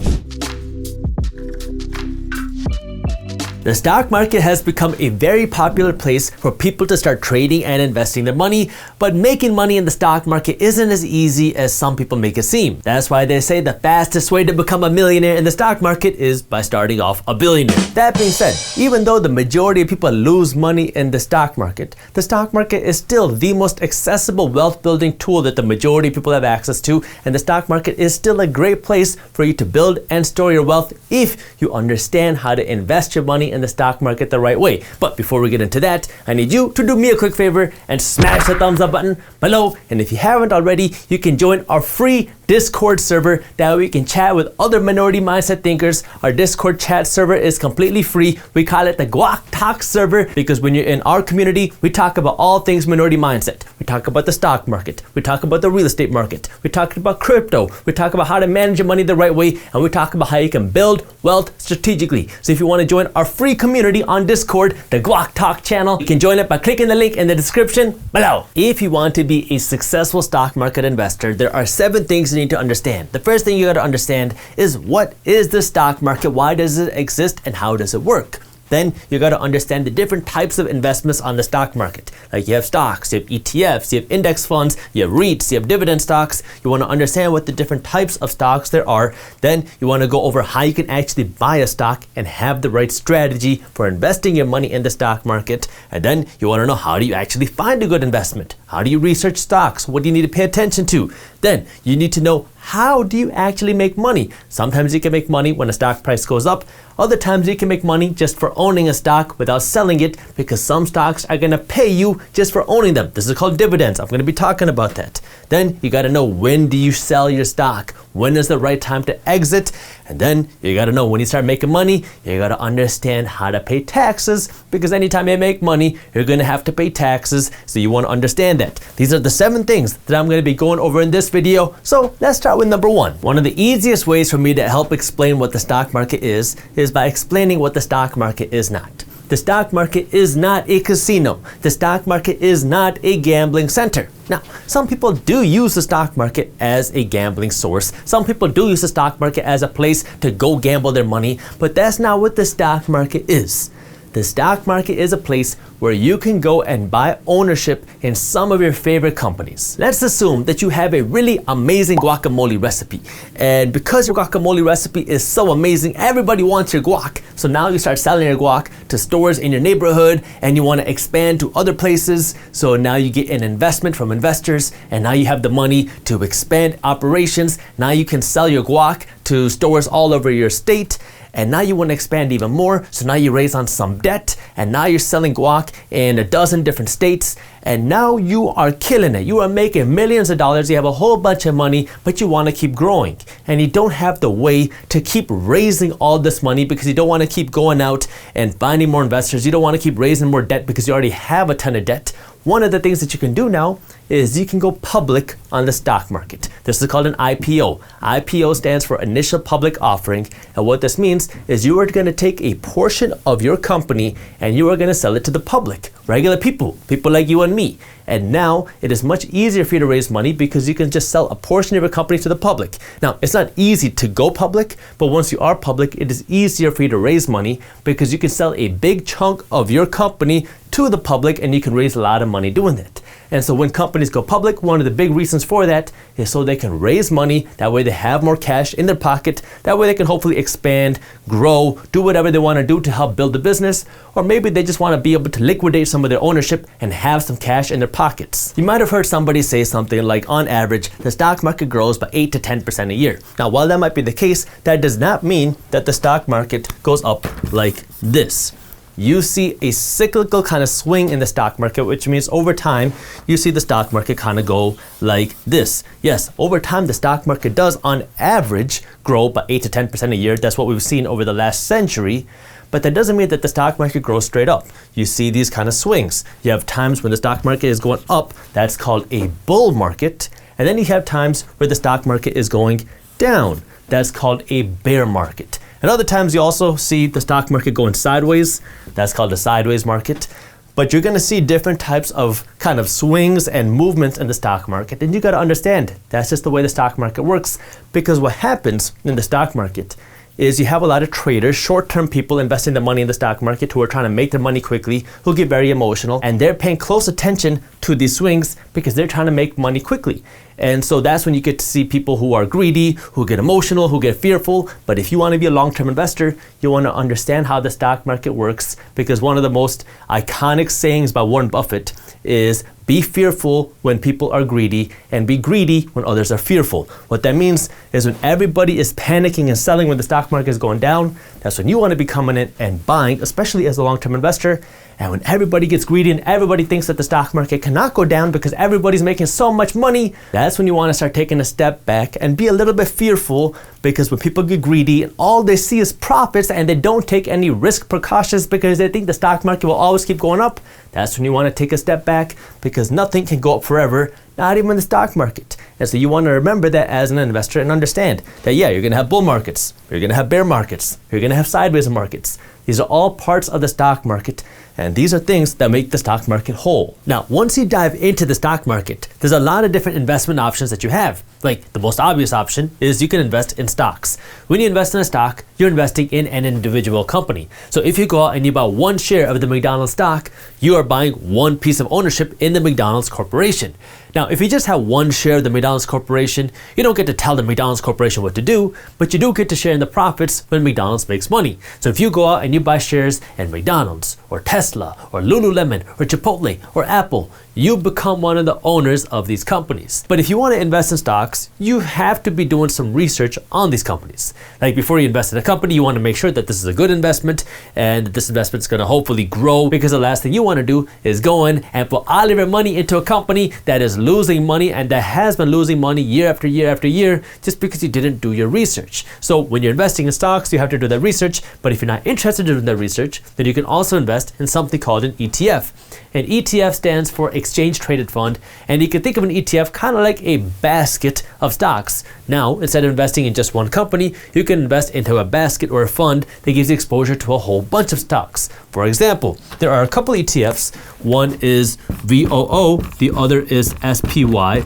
The stock market has become a very popular place for people to start trading and investing their money, but making money in the stock market isn't as easy as some people make it seem. That's why they say the fastest way to become a millionaire in the stock market is by starting off a billionaire. That being said, even though the majority of people lose money in the stock market is still the most accessible wealth building tool that the majority of people have access to, and the stock market is still a great place for you to build and store your wealth if you understand how to invest your money in the stock market the right way. But before we get into that, I need you to do me a quick favor and smash the thumbs up button below. And if you haven't already, you can join our free Discord server. That way you can chat with other minority mindset thinkers. Our Discord chat server is completely free. We call it the Guac Talk server because when you're in our community, we talk about all things minority mindset. We talk about the stock market. We talk about the real estate market. We talk about crypto. We talk about how to manage your money the right way. And we talk about how you can build wealth strategically. So if you want to join our free community on Discord, the Guac Talk channel, you can join it by clicking the link in the description below. If you want to be a successful stock market investor, there are 7 things you need to understand. The first thing you got to understand is, what is the stock market, why does it exist, and how does it work? Then you got to understand the different types of investments on the stock market. Like you have stocks, you have ETFs, you have index funds, you have REITs, you have dividend stocks. You want to understand what the different types of stocks there are. Then you want to go over how you can actually buy a stock and have the right strategy for investing your money in the stock market. And then you want to know, how do you actually find a good investment? How do you research stocks? What do you need to pay attention to? Then you need to know, how do you actually make money? Sometimes you can make money when a stock price goes up. Other times you can make money just for owning a stock without selling it, because some stocks are going to pay you just for owning them. This is called dividends. I'm going to be talking about that. Then you got to know, when do you sell your stock? When is the right time to exit? And then you got to know, when you start making money, you got to understand how to pay taxes, because anytime you make money, you're going to have to pay taxes. So you want to understand that. These are the 7 things that I'm going to be going over in this video. So let's start with number 1. One of the easiest ways for me to help explain what the stock market is by explaining what the stock market is not. The stock market is not a casino. The stock market is not a gambling center. Now, some people do use the stock market as a gambling source. Some people do use the stock market as a place to go gamble their money, but that's not what the stock market is. The stock market is a place where you can go and buy ownership in some of your favorite companies. Let's assume that you have a really amazing guacamole recipe. And because your guacamole recipe is so amazing, everybody wants your guac. So now you start selling your guac to stores in your neighborhood, and you want to expand to other places. So now you get an investment from investors, and now you have the money to expand operations. Now you can sell your guac to stores all over your state. And now you want to expand even more, so now you raise on some debt, and now you're selling guac in a dozen different states, and now you are killing it. You are making millions of dollars, you have a whole bunch of money, but you want to keep growing. And you don't have the way to keep raising all this money, because you don't want to keep going out and finding more investors. You don't want to keep raising more debt because you already have a ton of debt. One of the things that you can do now is you can go public on the stock market. This is called an IPO. IPO stands for initial public offering. And what this means is you are going to take a portion of your company and you are going to sell it to the public, regular people like you and me. And now it is much easier for you to raise money because you can just sell a portion of your company to the public. Now, it's not easy to go public, but once you are public, it is easier for you to raise money because you can sell a big chunk of your company to the public, and you can raise a lot of money doing that. And so when companies go public, one of the big reasons for that is so they can raise money. That way they have more cash in their pocket. That way they can hopefully expand, grow, do whatever they want to do to help build the business. Or maybe they just want to be able to liquidate some of their ownership and have some cash in their pockets. You might have heard somebody say something like, on average, the stock market grows by 8 to 10% a year. Now, while that might be the case, that does not mean that the stock market goes up like this. You see a cyclical kind of swing in the stock market, which means over time, you see the stock market kind of go like this. Yes, over time, the stock market does on average grow by 8 to 10% a year. That's what we've seen over the last century. But that doesn't mean that the stock market grows straight up. You see these kind of swings. You have times when the stock market is going up. That's called a bull market. And then you have times where the stock market is going down. That's called a bear market. And other times you also see the stock market going sideways. That's called a sideways market. But you're going to see different types of kind of swings and movements in the stock market. And you got to understand, that's just the way the stock market works. Because what happens in the stock market is you have a lot of traders, short-term people investing their money in the stock market who are trying to make their money quickly, who get very emotional, and they're paying close attention to these swings because they're trying to make money quickly. And so that's when you get to see people who are greedy, who get emotional, who get fearful. But if you want to be a long-term investor, you want to understand how the stock market works, because one of the most iconic sayings by Warren Buffett is, be fearful when people are greedy, and be greedy when others are fearful. What that means is when everybody is panicking and selling when the stock market is going down, that's when you want to be coming in and buying, especially as a long-term investor. And when everybody gets greedy and everybody thinks that the stock market cannot go down because everybody's making so much money, that's when you want to start taking a step back and be a little bit fearful, because when people get greedy and all they see is profits and they don't take any risk precautions because they think the stock market will always keep going up, that's when you want to take a step back, because nothing can go up forever, not even the stock market. And so you want to remember that as an investor and understand that, yeah, you're going to have bull markets, you're going to have bear markets, you're going to have sideways markets. These are all parts of the stock market. And these are things that make the stock market whole. Now, once you dive into the stock market, there's a lot of different investment options that you have. Like the most obvious option is you can invest in stocks. When you invest in a stock, you're investing in an individual company. So if you go out and you buy one share of the McDonald's stock, you are buying one piece of ownership in the McDonald's corporation. Now, if you just have one share of the McDonald's corporation, you don't get to tell the McDonald's corporation what to do, but you do get to share in the profits when McDonald's makes money. So if you go out and you buy shares in McDonald's or Tesla or Lululemon or Chipotle or Apple, you become one of the owners of these companies. But if you want to invest in stocks, you have to be doing some research on these companies. Like before you invest in a company, you want to make sure that this is a good investment and that this investment is going to hopefully grow, because the last thing you want to do is go in and put all of your money into a company that is losing money and that has been losing money year after year after year just because you didn't do your research. So when you're investing in stocks, you have to do that research. But if you're not interested in doing that research, then you can also invest in something called an ETF. An ETF stands for Exchange Traded Fund, and you can think of an ETF kind of like a basket of stocks. Now, instead of investing in just one company, you can invest into a basket or a fund that gives you exposure to a whole bunch of stocks. For example, there are a couple ETFs. One is VOO, the other is SPY.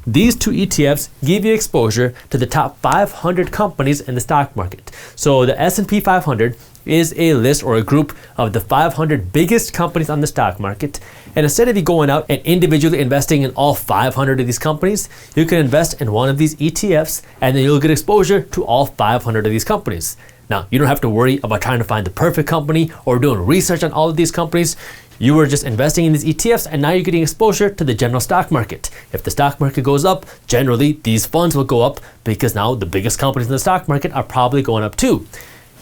These two ETFs give you exposure to the top 500 companies in the stock market. So the S&P 500 is a list or a group of the 500 biggest companies on the stock market. And instead of you going out and individually investing in all 500 of these companies, you can invest in one of these ETFs and then you'll get exposure to all 500 of these companies. Now, you don't have to worry about trying to find the perfect company or doing research on all of these companies. You are just investing in these ETFs and now you're getting exposure to the general stock market. If the stock market goes up, generally these funds will go up because now the biggest companies in the stock market are probably going up too.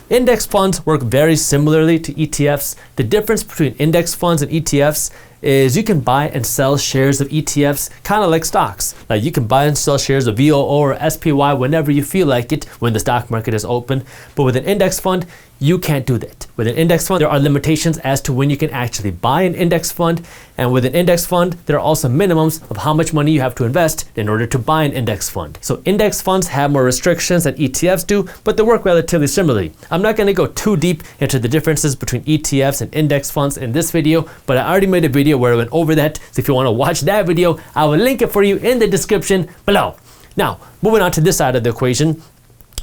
Index funds work very similarly to ETFs. The difference between index funds and ETFs is you can buy and sell shares of ETFs kind of like stocks. Like you can buy and sell shares of VOO or SPY whenever you feel like it when the stock market is open. But with an index fund, you can't do that. With an index fund, there are limitations as to when you can actually buy an index fund. And with an index fund, there are also minimums of how much money you have to invest in order to buy an index fund. So index funds have more restrictions than ETFs do, but they work relatively similarly. I'm not going to go too deep into the differences between ETFs and index funds in this video, but I already made a video where I went over that. So if you want to watch that video, I will link it for you in the description below. Now, moving on to this side of the equation,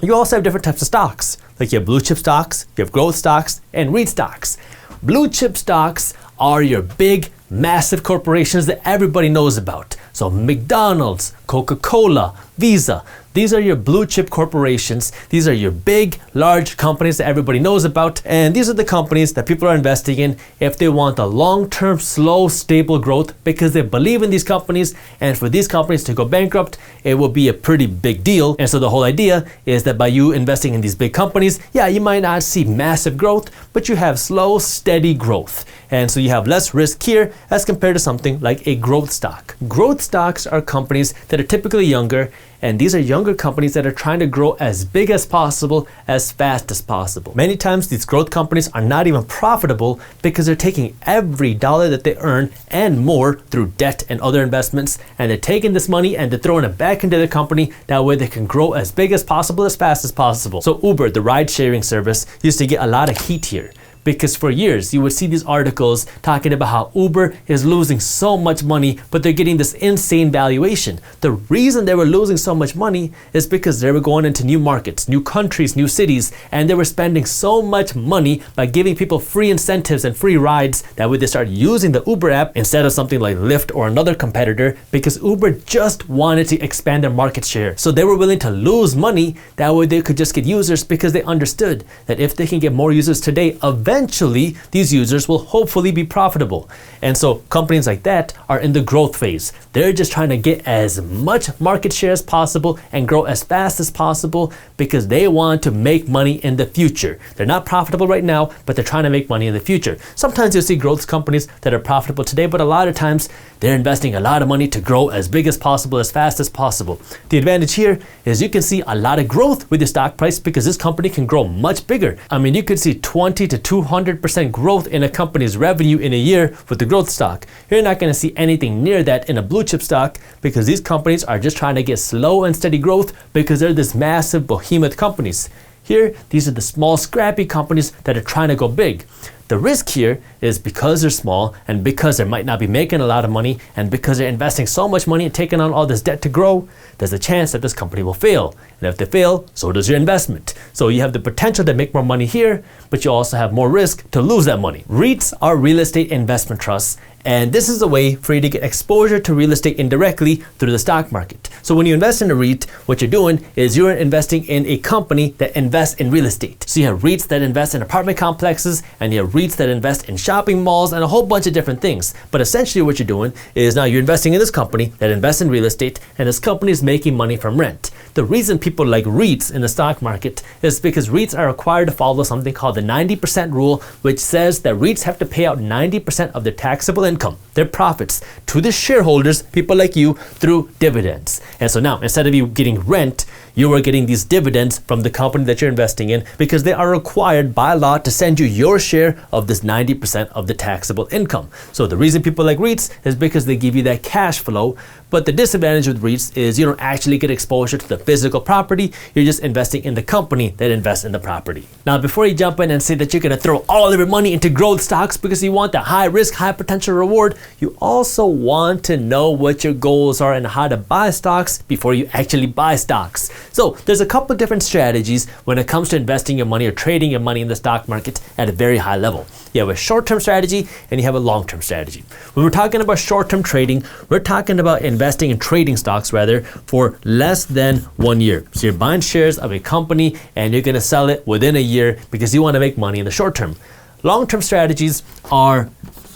you also have different types of stocks. Like you have blue chip stocks, you have growth stocks, and REIT stocks. Blue chip stocks are your big, massive corporations that everybody knows about. So McDonald's, Coca-Cola, Visa, these are your blue chip corporations. These are your big, large companies that everybody knows about. And these are the companies that people are investing in if they want a long-term, slow, stable growth because they believe in these companies. And for these companies to go bankrupt, it will be a pretty big deal. And so the whole idea is that by you investing in these big companies, yeah, you might not see massive growth, but you have slow, steady growth. And so you have less risk here as compared to something like a growth stock. Growth stocks are companies that are typically younger, and these are younger companies that are trying to grow as big as possible, as fast as possible. Many times these growth companies are not even profitable because they're taking every dollar that they earn and more through debt and other investments, and they're taking this money and they're throwing it back into the company. That way they can grow as big as possible, as fast as possible. So Uber, the ride sharing service, used to get a lot of heat here, because for years you would see these articles talking about how Uber is losing so much money, but they're getting this insane valuation. The reason they were losing so much money is because they were going into new markets, new countries, new cities, and they were spending so much money by giving people free incentives and free rides. That way they start using the Uber app instead of something like Lyft or another competitor, because Uber just wanted to expand their market share. So they were willing to lose money, that way they could just get users, because they understood that if they can get more users today, eventually these users will hopefully be profitable. And so companies like that are in the growth phase. They're just trying to get as much market share as possible and grow as fast as possible because they want to make money in the future. They're not profitable right now, but they're trying to make money in the future. Sometimes you'll see growth companies that are profitable today, but a lot of times they're investing a lot of money to grow as big as possible, as fast as possible. The advantage here is you can see a lot of growth with your stock price because this company can grow much bigger. I mean, you could see 20 to 200% growth in a company's revenue in a year with the growth stock. You're not going to see anything near that in a blue chip stock because these companies are just trying to get slow and steady growth because they're this massive behemoth companies. Here, these are the small, scrappy companies that are trying to go big. The risk here is because they're small and because they might not be making a lot of money and because they're investing so much money and taking on all this debt to grow, there's a chance that this company will fail. And if they fail, so does your investment. So you have the potential to make more money here, but you also have more risk to lose that money. REITs are real estate investment trusts, and this is a way for you to get exposure to real estate indirectly through the stock market. So when you invest in a REIT, what you're doing is you're investing in a company that invests in real estate. So you have REITs that invest in apartment complexes, and you have REITs that invest in shopping malls and a whole bunch of different things. But essentially what you're doing is now you're investing in this company that invests in real estate, and this company is making money from rent. The reason people like REITs in the stock market is because REITs are required to follow something called the 90% rule, which says that REITs have to pay out 90% of their taxable income, their profits, to the shareholders, people like you, through dividends. And so now, instead of you getting rent, you are getting these dividends from the company that you're investing in because they are required by law to send you your share of this 90% of the taxable income. So the reason people like REITs is because they give you that cash flow. But the disadvantage with REITs is you don't actually get exposure to the physical property. You're just investing in the company that invests in the property. Now, before you jump in and say that you're going to throw all of your money into growth stocks because you want the high risk, high potential reward, you also want to know what your goals are and how to buy stocks before you actually buy stocks. So there's a couple different strategies when it comes to investing your money or trading your money in the stock market at a very high level. You have a short-term strategy and you have a long-term strategy. When we're talking about short-term trading, we're talking about investing in trading stocks rather for less than 1 year. So you're buying shares of a company and you're going to sell it within a year because you want to make money in the short term. Long-term strategies are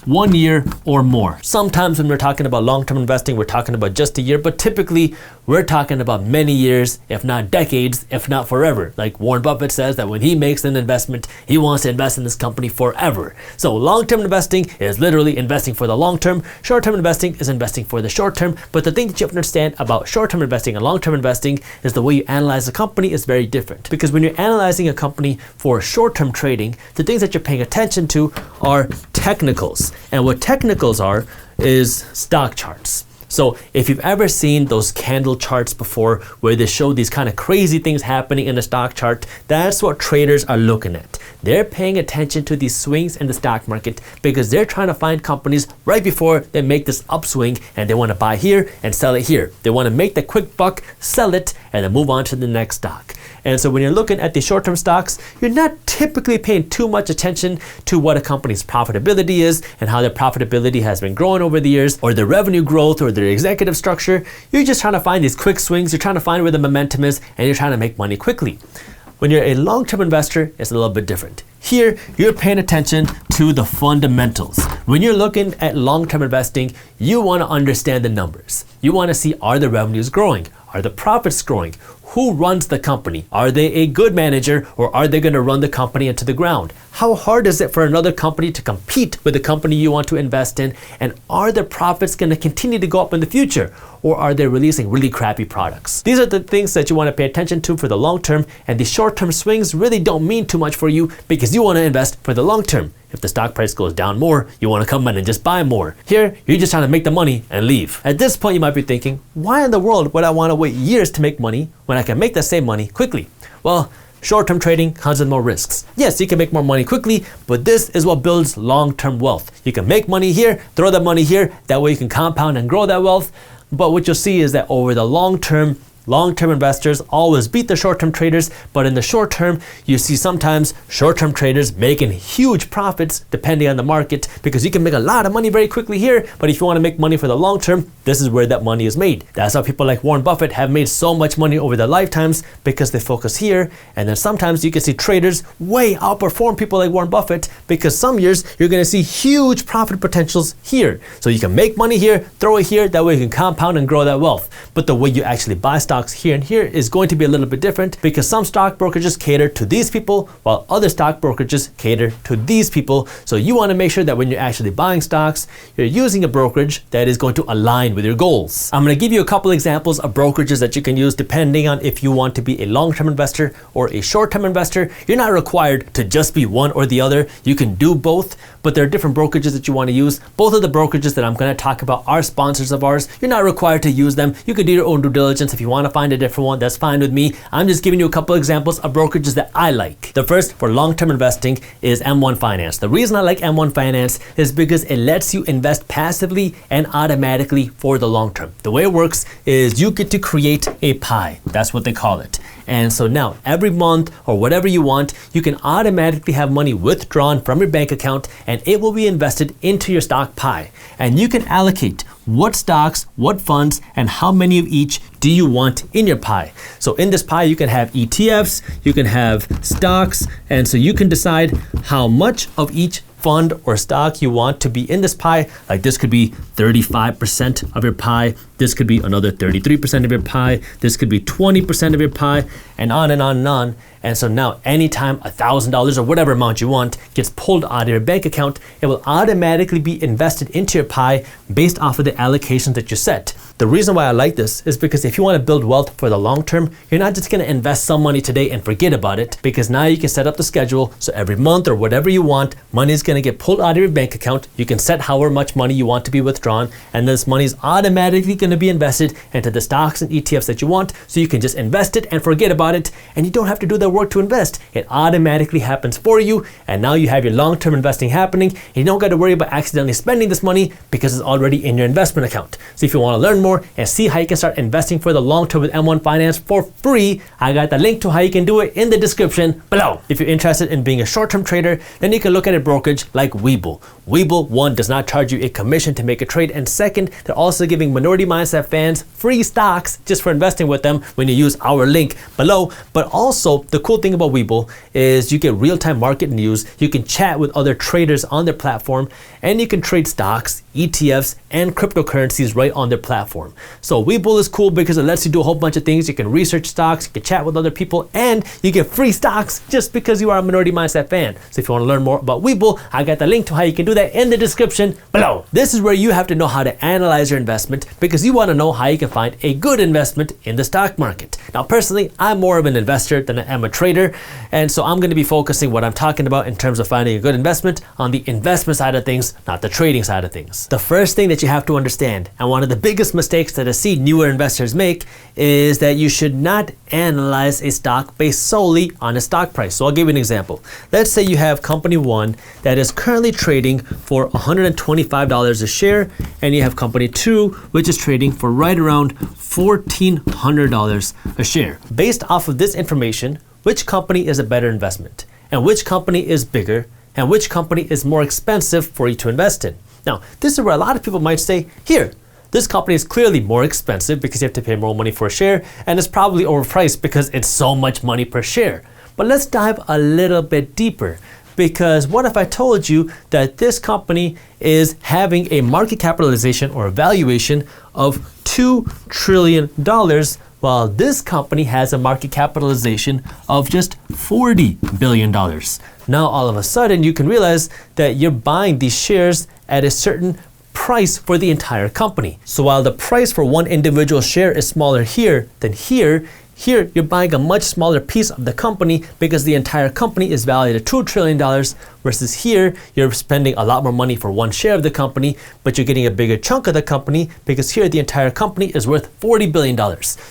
1 year or more. Sometimes when we're talking about long-term investing, we're talking about just a year, but typically we're talking about many years, if not decades, if not forever. Like Warren Buffett says that when he makes an investment, he wants to invest in this company forever. So long-term investing is literally investing for the long term. Short-term investing is investing for the short term. But the thing that you have to understand about short-term investing and long-term investing is the way you analyze a company is very different. Because when you're analyzing a company for short-term trading, the things that you're paying attention to are technicals. And what technicals are is stock charts. So if you've ever seen those candle charts before where they show these kind of crazy things happening in the stock chart, that's what traders are looking at. They're paying attention to these swings in the stock market because they're trying to find companies right before they make this upswing and they want to buy here and sell it here. They want to make the quick buck, sell it, and then move on to the next stock. And so when you're looking at the short-term stocks, you're not typically paying too much attention to what a company's profitability is and how their profitability has been growing over the years, or their revenue growth, or their executive structure. You're just trying to find these quick swings. You're trying to find where the momentum is, and you're trying to make money quickly. When you're a long-term investor, it's a little bit different. Here, you're paying attention to the fundamentals. When you're looking at long-term investing, you want to understand the numbers. You want to see, are the revenues growing? Are the profits growing? Who runs the company? Are they a good manager, or are they going to run the company into the ground? How hard is it for another company to compete with the company you want to invest in? And are the profits going to continue to go up in the future, or are they releasing really crappy products? These are the things that you want to pay attention to for the long term, and the short-term swings really don't mean too much for you because you want to invest for the long term. If the stock price goes down more, you want to come in and just buy more. Here, you're just trying to make the money and leave. At this point, you might be thinking, why in the world would I want to wait years to make money when I can make the same money quickly? Well, short-term trading comes with more risks. Yes, you can make more money quickly, but this is what builds long-term wealth. You can make money here, throw that money here, that way you can compound and grow that wealth. But what you'll see is that over the long term investors always beat the short-term traders, but in the short term, you see sometimes short-term traders making huge profits depending on the market, because you can make a lot of money very quickly here, but if you want to make money for the long term, this is where that money is made. That's how people like Warren Buffett have made so much money over their lifetimes, because they focus here. And then sometimes you can see traders way outperform people like Warren Buffett, because some years you're going to see huge profit potentials here. So you can make money here, throw it here, that way you can compound and grow that wealth. But the way you actually buy stocks here and here is going to be a little bit different, because some stock brokerages cater to these people while other stock brokerages cater to these people. So you want to make sure that when you're actually buying stocks, you're using a brokerage that is going to align with your goals. I'm going to give you a couple examples of brokerages that you can use depending on if you want to be a long-term investor or a short-term investor. You're not required to just be one or the other. You can do both, but there are different brokerages that you want to use. Both of the brokerages that I'm going to talk about are sponsors of ours. You're not required to use them. You can do your own due diligence if you want to find a different one, that's fine with me. I'm just giving you a couple examples of brokerages that I like. The first for long-term investing is M1 Finance. The reason I like M1 Finance is because it lets you invest passively and automatically for the long term. The way it works is you get to create a pie. That's what they call it. And so now every month or whatever you want, you can automatically have money withdrawn from your bank account and it will be invested into your stock pie. And you can allocate what stocks, what funds, and how many of each do you want in your pie. So in this pie, you can have ETFs, you can have stocks, and so you can decide how much of each fund or stock you want to be in this pie. Like this could be 35% of your pie, this could be another 33% of your pie, this could be 20% of your pie, and on and on and on. And so now anytime $1,000 or whatever amount you want gets pulled out of your bank account, it will automatically be invested into your pie based off of the allocations that you set. The reason why I like this is because if you want to build wealth for the long term, you're not just going to invest some money today and forget about it, because now you can set up the schedule. So every month or whatever you want, money is going to get pulled out of your bank account. You can set however much money you want to be withdrawn, and this money is automatically going to be invested into the stocks and ETFs that you want. So you can just invest it and forget about it, and you don't have to do the work to invest. It automatically happens for you, and now you have your long-term investing happening, and you don't got to worry about accidentally spending this money because it's already in your investment account. So if you want to learn more and see how you can start investing for the long term with M1 Finance for free, I got the link to how you can do it in the description below. If you're interested in being a short-term trader, then you can look at a brokerage like Webull. Webull, one, does not charge you a commission to make a trade, and second, they're also giving Minority Mindset fans free stocks just for investing with them when you use our link below. But also, the cool thing about Webull is you get real-time market news, you can chat with other traders on their platform, and you can trade stocks, ETFs, and cryptocurrencies right on their platform. So Webull is cool because it lets you do a whole bunch of things. You can research stocks, you can chat with other people, and you get free stocks just because you are a Minority Mindset fan. So if you want to learn more about Webull, I got the link to how you can do that in the description below. This is where you have to know how to analyze your investment, because you want to know how you can find a good investment in the stock market. Now personally, I'm more of an investor than I am a trader, and so I'm going to be focusing what I'm talking about in terms of finding a good investment on the investment side of things, not the trading side of things. The first thing that you have to understand, and one of the biggest mistakes that I see newer investors make, is that you should not analyze a stock based solely on a stock price. So I'll give you an example. Let's say you have company one that is currently trading for $125 a share, and you have company two, which is trading for right around $1,400 a share. Based off of this information, which company is a better investment, and which company is bigger, and which company is more expensive for you to invest in? Now, this is where a lot of people might say, here, this company is clearly more expensive because you have to pay more money for a share, and it's probably overpriced because it's so much money per share. But let's dive a little bit deeper, because what if I told you that this company is having a market capitalization or a valuation of $2 trillion, while this company has a market capitalization of just $40 billion. Now all of a sudden you can realize that you're buying these shares at a certain price for the entire company. So while the price for one individual share is smaller here than here, you're buying a much smaller piece of the company because the entire company is valued at $2 trillion, versus here, you're spending a lot more money for one share of the company, but you're getting a bigger chunk of the company because here the entire company is worth $40 billion.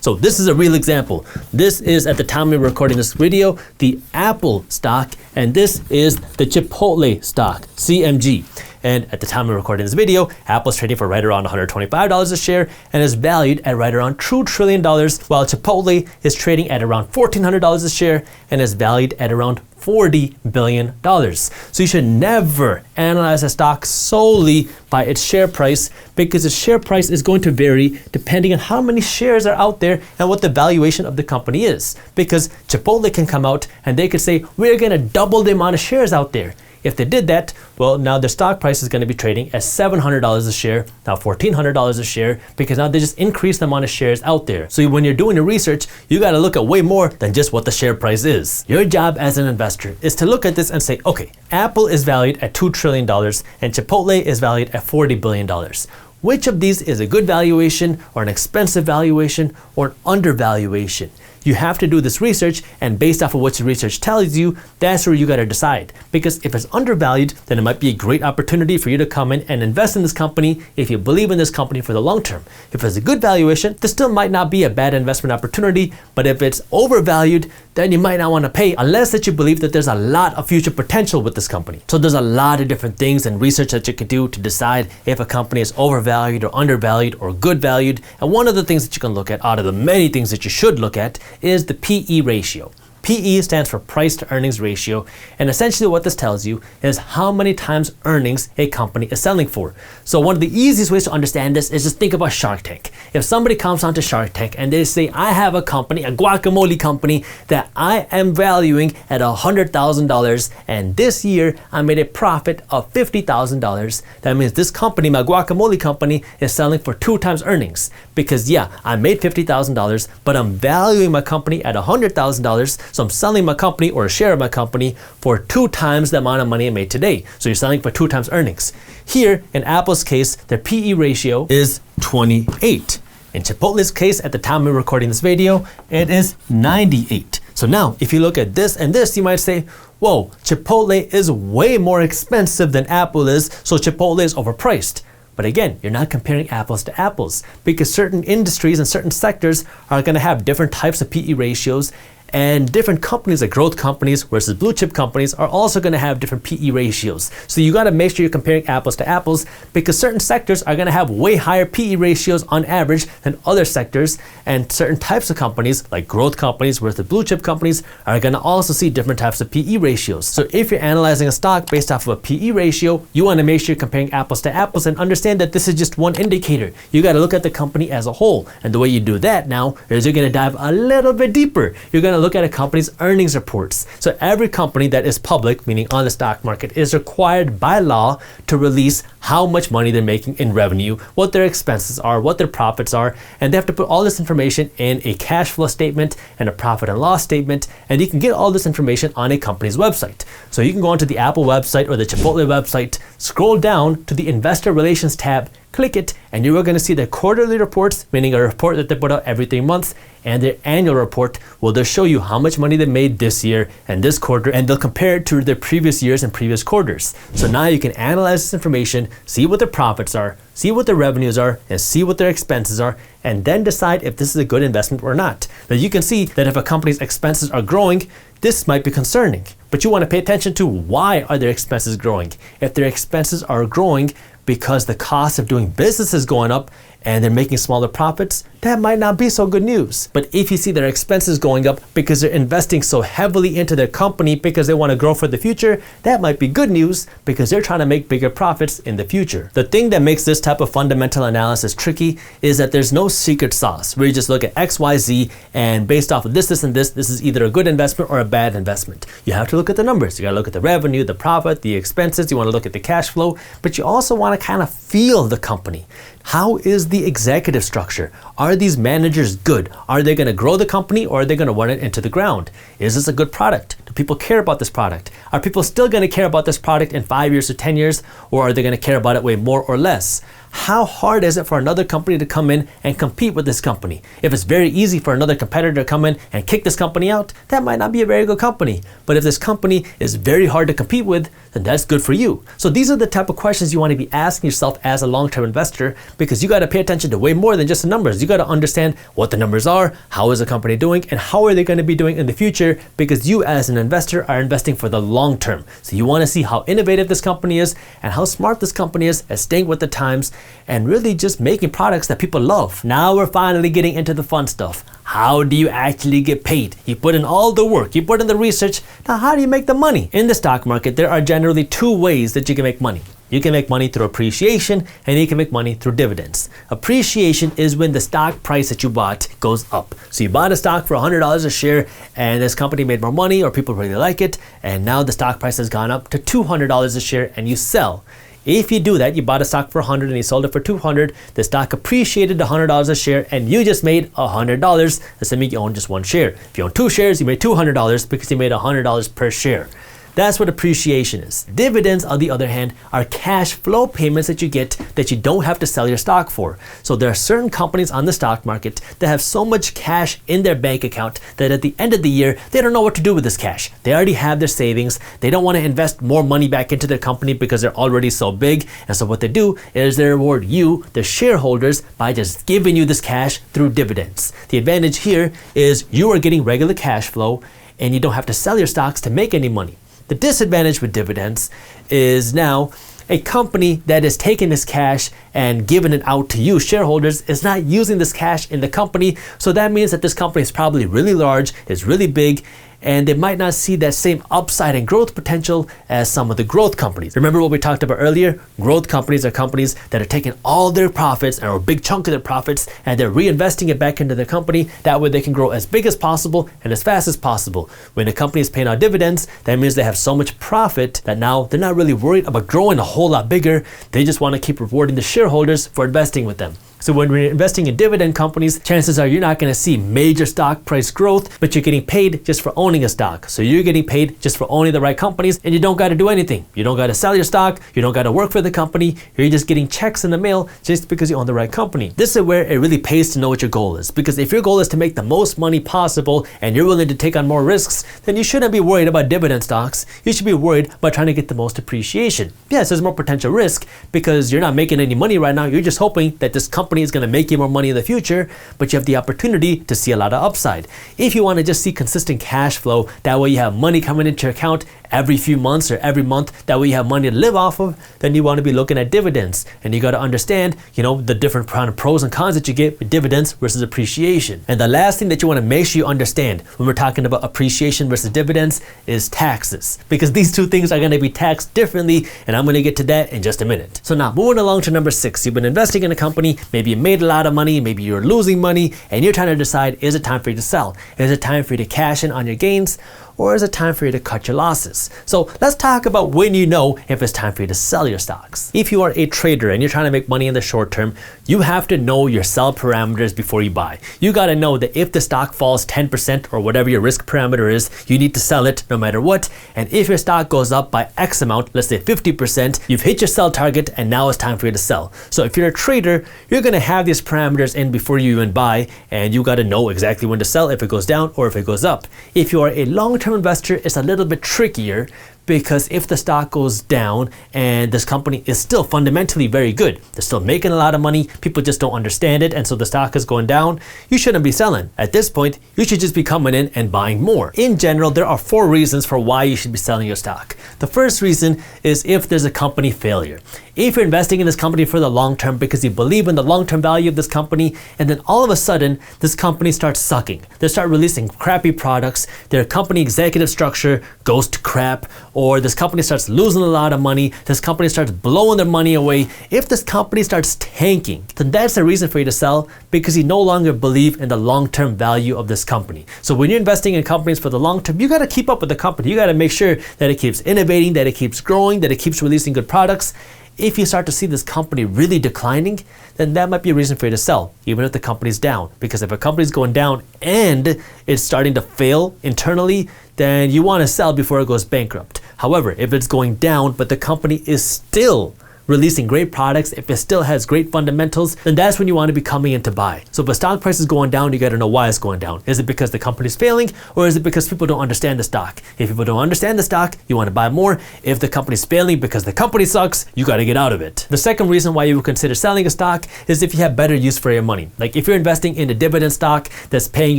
So this is a real example. This is, at the time we're recording this video, the Apple stock, and this is the Chipotle stock, CMG. And at the time of recording this video, Apple's trading for right around $125 a share and is valued at right around $2 trillion, while Chipotle is trading at around $1,400 a share and is valued at around $40 billion. So you should never analyze a stock solely by its share price, because the share price is going to vary depending on how many shares are out there and what the valuation of the company is. Because Chipotle can come out and they could say, we're going to double the amount of shares out there. If they did that, well, now their stock price is going to be trading at $700 a share, now $1,400 a share, because now they just increased the amount of shares out there. So when you're doing your research, you got to look at way more than just what the share price is. Your job as an investor is to look at this and say, okay, Apple is valued at $2 trillion and Chipotle is valued at $40 billion. Which of these is a good valuation, or an expensive valuation, or an undervaluation? You have to do this research, and based off of what your research tells you, that's where you got to decide. Because if it's undervalued, then it might be a great opportunity for you to come in and invest in this company if you believe in this company for the long term. If it's a good valuation, this still might not be a bad investment opportunity, but if it's overvalued, then you might not want to pay unless that you believe that there's a lot of future potential with this company. So there's a lot of different things and research that you can do to decide if a company is overvalued or undervalued or good valued. And one of the things that you can look at out of the many things that you should look at is the PE ratio. PE stands for price to earnings ratio, and essentially what this tells you is how many times earnings a company is selling for. So one of the easiest ways to understand this is just think about Shark Tank. If somebody comes onto Shark Tank and they say, I have a company, a guacamole company that I am valuing at $100,000, and this year I made a profit of $50,000, that means this company, my guacamole company, is selling for 2 times earnings. Because yeah, I made $50,000, but I'm valuing my company at $100,000, so I'm selling my company or a share of my company for 2 times the amount of money I made today. So you're selling for 2 times earnings. Here, in Apple's case, their PE ratio is 28. In Chipotle's case, at the time we're recording this video, it is 98. So now, if you look at this and this, you might say, whoa, Chipotle is way more expensive than Apple is, so Chipotle is overpriced. But again, you're not comparing apples to apples, because certain industries and certain sectors are going to have different types of PE ratios, and different companies, like growth companies versus blue chip companies, are also going to have different PE ratios. So you got to make sure you're comparing apples to apples, because certain sectors are going to have way higher PE ratios on average than other sectors, and certain types of companies, like growth companies versus blue chip companies, are going to also see different types of PE ratios. So if you're analyzing a stock based off of a PE ratio, you want to make sure you're comparing apples to apples and understand that this is just one indicator. You got to look at the company as a whole, and the way you do that now is you're going to dive a little bit deeper. You're going to look at a company's earnings reports. So every company that is public, meaning on the stock market, is required by law to release how much money they're making in revenue, what their expenses are, what their profits are, and they have to put all this information in a cash flow statement and a profit and loss statement, and you can get all this information on a company's website. So you can go onto the Apple website or the Chipotle website, scroll down to the Investor Relations tab, click it, and you are going to see their quarterly reports, meaning a report that they put out every 3 months, and their annual report will just show you how much money they made this year and this quarter, and they'll compare it to their previous years and previous quarters. So now you can analyze this information, see what their profits are, see what their revenues are, and see what their expenses are, and then decide if this is a good investment or not. Now you can see that if a company's expenses are growing, this might be concerning, but you want to pay attention to why are their expenses growing. If their expenses are growing because the cost of doing business is going up and they're making smaller profits, that might not be so good news. But if you see their expenses going up because they're investing so heavily into their company because they want to grow for the future, that might be good news because they're trying to make bigger profits in the future. The thing that makes this type of fundamental analysis tricky is that there's no secret sauce where you just look at X, Y, Z, and based off of this, and this is either a good investment or a bad investment. You have to look at the numbers. You got to look at the revenue, the profit, the expenses. You want to look at the cash flow, but you also want to kind of feel the company. How is the executive structure? Are these managers good? Are they going to grow the company, or are they going to run it into the ground? Is this a good product? Do people care about this product? Are people still going to care about this product in 5 years or 10 years, or are they going to care about it way more or less? How hard is it for another company to come in and compete with this company? If it's very easy for another competitor to come in and kick this company out, that might not be a very good company. But if this company is very hard to compete with, then that's good for you. So these are the type of questions you want to be asking yourself as a long-term investor, because you got to pay attention to way more than just the numbers. You got to understand what the numbers are, how is the company doing, and how are they going to be doing in the future, because you as an investor are investing for the long term. So you want to see how innovative this company is and how smart this company is at staying with the times and really just making products that people love. Now we're finally getting into the fun stuff. How do you actually get paid? You put in all the work, you put in the research. Now how do you make the money? In the stock market, there are generally 2 ways that you can make money. You can make money through appreciation, and you can make money through dividends. Appreciation is when the stock price that you bought goes up. So you bought a stock for $100 a share, and this company made more money, or people really like it, and now the stock price has gone up to $200 a share, and you sell. If you do that, you bought a stock for $100 and you sold it for $200, the stock appreciated to $100 a share, and you just made $100, assuming you own just 1 share. If you own 2 shares, you made $200 because you made $100 per share. That's what appreciation is. Dividends, on the other hand, are cash flow payments that you get that you don't have to sell your stock for. So there are certain companies on the stock market that have so much cash in their bank account that at the end of the year, they don't know what to do with this cash. They already have their savings. They don't want to invest more money back into their company because they're already so big. And so what they do is they reward you, the shareholders, by just giving you this cash through dividends. The advantage here is you are getting regular cash flow and you don't have to sell your stocks to make any money. The disadvantage with dividends is now a company that is taking this cash and giving it out to you, shareholders, is not using this cash in the company. So that means that this company is probably really large, is really big, and they might not see that same upside and growth potential as some of the growth companies. Remember what we talked about earlier? Growth companies are companies that are taking all their profits, or a big chunk of their profits, and they're reinvesting it back into their company. That way they can grow as big as possible and as fast as possible. When a company is paying out dividends, that means they have so much profit that now they're not really worried about growing a whole lot bigger. They just want to keep rewarding the shareholders for investing with them. So when we're investing in dividend companies, chances are you're not going to see major stock price growth, but you're getting paid just for owning a stock. So you're getting paid just for owning the right companies, and you don't got to do anything. You don't got to sell your stock. You don't got to work for the company. You're just getting checks in the mail just because you own the right company. This is where it really pays to know what your goal is, because if your goal is to make the most money possible and you're willing to take on more risks, then you shouldn't be worried about dividend stocks. You should be worried about trying to get the most appreciation. Yes, there's more potential risk because you're not making any money right now. You're just hoping that this company is going to make you more money in the future, but you have the opportunity to see a lot of upside. If you want to just see consistent cash flow, that way you have money coming into your account every few months or every month, that way you have money to live off of, then you want to be looking at dividends. And you got to understand, the different kind of pros and cons that you get with dividends versus appreciation. And the last thing that you want to make sure you understand when we're talking about appreciation versus dividends is taxes, because these two things are going to be taxed differently, and I'm going to get to that in just a minute. So now moving along to number 6, you've been investing in a company, maybe you made a lot of money, maybe you're losing money, and you're trying to decide, is it time for you to sell? Is it time for you to cash in on your gains? Or is it time for you to cut your losses? So let's talk about when you know if it's time for you to sell your stocks. If you are a trader and you're trying to make money in the short term, you have to know your sell parameters before you buy. You got to know that if the stock falls 10% or whatever your risk parameter is, you need to sell it no matter what. And if your stock goes up by X amount, let's say 50%, you've hit your sell target and now it's time for you to sell. So if you're a trader, you're going to have these parameters in before you even buy, and you got to know exactly when to sell if it goes down or if it goes up. If you are a long-term investor, it's a little bit trickier, because if the stock goes down and this company is still fundamentally very good, they're still making a lot of money, people just don't understand it, and so the stock is going down, you shouldn't be selling. At this point, you should just be coming in and buying more. In general, there are 4 reasons for why you should be selling your stock. The first reason is if there's a company failure. If you're investing in this company for the long term because you believe in the long-term value of this company, and then all of a sudden, this company starts sucking. They start releasing crappy products, their company executive structure goes to crap, or this company starts losing a lot of money, this company starts blowing their money away. If this company starts tanking, then that's the reason for you to sell, because you no longer believe in the long-term value of this company. So when you're investing in companies for the long term, you got to keep up with the company. You got to make sure that it keeps innovating, that it keeps growing, that it keeps releasing good products. If you start to see this company really declining, then that might be a reason for you to sell, even if the company's down. Because if a company's going down and it's starting to fail internally, then you want to sell before it goes bankrupt. However, if it's going down, but the company is still releasing great products, if it still has great fundamentals, then that's when you want to be coming in to buy. So if a stock price is going down, you got to know why it's going down. Is it because the company's failing, or is it because people don't understand the stock? If people don't understand the stock, you want to buy more. If the company's failing because the company sucks, you got to get out of it. The second reason why you would consider selling a stock is if you have better use for your money. Like if you're investing in a dividend stock that's paying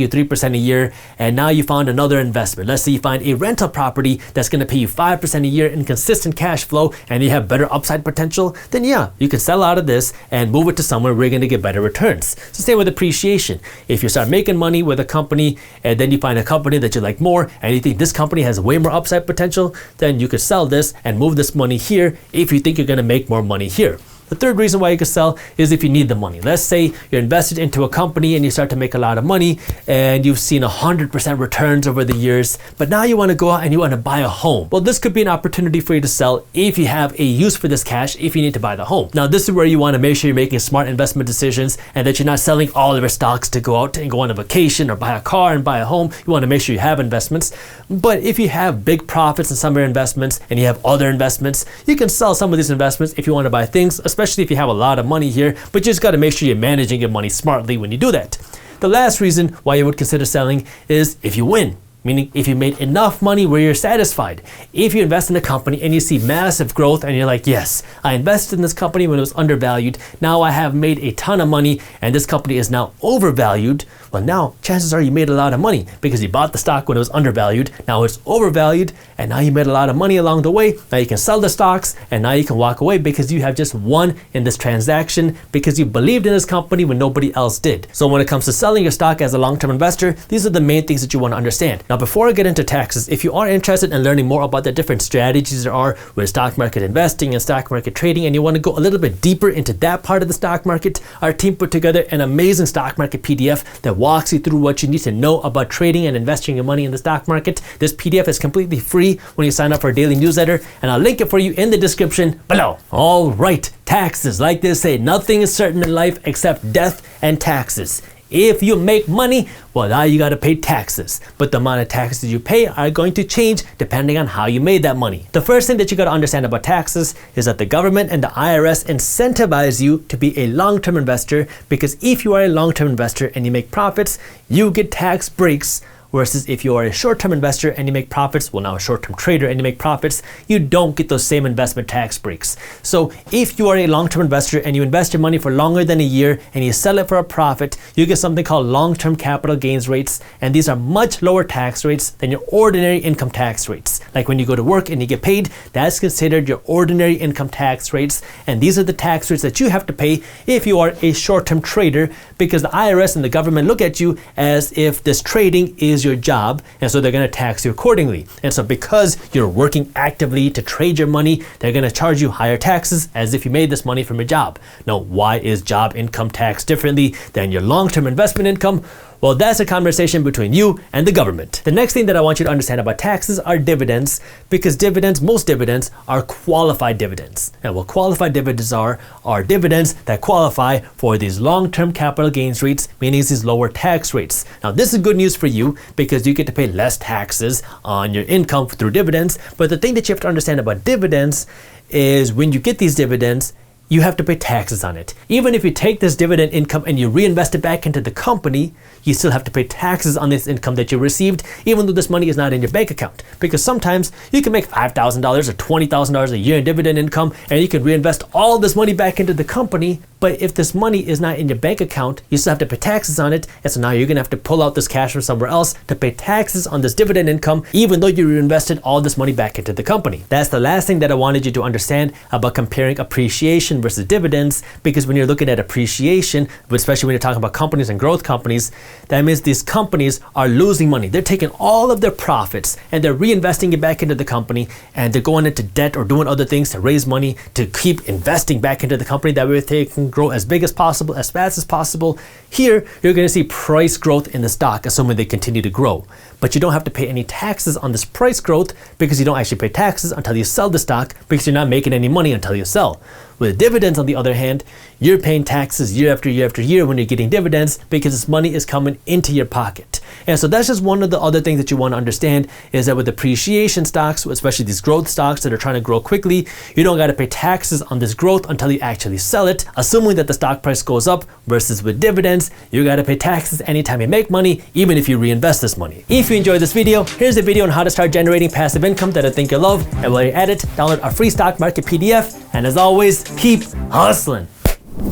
you 3% a year, and now you found another investment. Let's say you find a rental property that's going to pay you 5% a year in consistent cash flow, and you have better upside potential, then yeah, you can sell out of this and move it to somewhere where you're going to get better returns. So same with appreciation. If you start making money with a company and then you find a company that you like more and you think this company has way more upside potential, then you could sell this and move this money here if you think you're going to make more money here. The third reason why you could sell is if you need the money. Let's say you're invested into a company and you start to make a lot of money and you've seen 100% returns over the years, but now you want to go out and you want to buy a home. Well, this could be an opportunity for you to sell if you have a use for this cash, if you need to buy the home. Now, this is where you want to make sure you're making smart investment decisions and that you're not selling all of your stocks to go out and go on a vacation or buy a car and buy a home. You want to make sure you have investments. But if you have big profits in some of your investments and you have other investments, you can sell some of these investments if you want to buy things, especially if you have a lot of money here, but you just got to make sure you're managing your money smartly when you do that. The last reason why you would consider selling is if you win. Meaning if you made enough money where you're satisfied. If you invest in a company and you see massive growth and you're like, yes, I invested in this company when it was undervalued. Now I have made a ton of money and this company is now overvalued. Well, now chances are you made a lot of money because you bought the stock when it was undervalued. Now it's overvalued and now you made a lot of money along the way. Now you can sell the stocks and now you can walk away because you have just won in this transaction because you believed in this company when nobody else did. So when it comes to selling your stock as a long-term investor, these are the main things that you want to understand. Now, before I get into taxes, if you are interested in learning more about the different strategies there are with stock market investing and stock market trading, and you want to go a little bit deeper into that part of the stock market, our team put together an amazing stock market PDF that walks you through what you need to know about trading and investing your money in the stock market. This PDF is completely free when you sign up for our daily newsletter, and I'll link it for you in the description below. All right, taxes. Like they say, nothing is certain in life except death and taxes. If you make money, well, now you got to pay taxes. But the amount of taxes you pay are going to change depending on how you made that money. The first thing that you got to understand about taxes is that the government and the IRS incentivize you to be a long-term investor, because if you are a long-term investor and you make profits, you get tax breaks. Versus if you are a short-term investor and you make profits, well, now a short-term trader and you make profits, you don't get those same investment tax breaks. So if you are a long-term investor and you invest your money for longer than a year and you sell it for a profit, you get something called long-term capital gains rates, and these are much lower tax rates than your ordinary income tax rates. Like when you go to work and you get paid, that's considered your ordinary income tax rates, and these are the tax rates that you have to pay if you are a short-term trader, because the IRS and the government look at you as if this trading is your job, and so they're going to tax you accordingly. And so because you're working actively to trade your money, they're going to charge you higher taxes as if you made this money from a job. Now, why is job income taxed differently than your long-term investment income? Well, that's a conversation between you and the government. The next thing that I want you to understand about taxes are dividends, because dividends, most dividends, are qualified dividends. And what qualified dividends are dividends that qualify for these long-term capital gains rates, meaning these lower tax rates. Now, this is good news for you because you get to pay less taxes on your income through dividends. But the thing that you have to understand about dividends is when you get these dividends, you have to pay taxes on it. Even if you take this dividend income and you reinvest it back into the company, you still have to pay taxes on this income that you received, even though this money is not in your bank account. Because sometimes you can make $5,000 or $20,000 a year in dividend income, and you can reinvest all this money back into the company. But if this money is not in your bank account, you still have to pay taxes on it. And so now you're gonna have to pull out this cash from somewhere else to pay taxes on this dividend income, even though you reinvested all this money back into the company. That's the last thing that I wanted you to understand about comparing appreciation versus dividends, because when you're looking at appreciation, especially when you're talking about companies and growth companies, that means these companies are losing money. They're taking all of their profits and they're reinvesting it back into the company, and they're going into debt or doing other things to raise money to keep investing back into the company. That way they can grow as big as possible, as fast as possible. Here, you're going to see price growth in the stock, assuming they continue to grow. But you don't have to pay any taxes on this price growth because you don't actually pay taxes until you sell the stock, because you're not making any money until you sell. With dividends, on the other hand, you're paying taxes year after year after year when you're getting dividends, because this money is coming into your pocket. And so that's just one of the other things that you want to understand, is that with appreciation stocks, especially these growth stocks that are trying to grow quickly, you don't got to pay taxes on this growth until you actually sell it, assuming that the stock price goes up, versus with dividends, you got to pay taxes anytime you make money, even if you reinvest this money. If you enjoyed this video, here's a video on how to start generating passive income that I think you'll love. And while you're at it, download our free stock market PDF. And as always, keep hustling.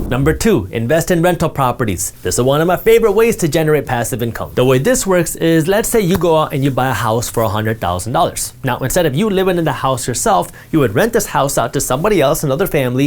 Number 2, invest in rental properties. This is one of my favorite ways to generate passive income. The way this works is, let's say you go out and you buy a house for $100,000. Now, instead of you living in the house yourself, you would rent this house out to somebody else, another family,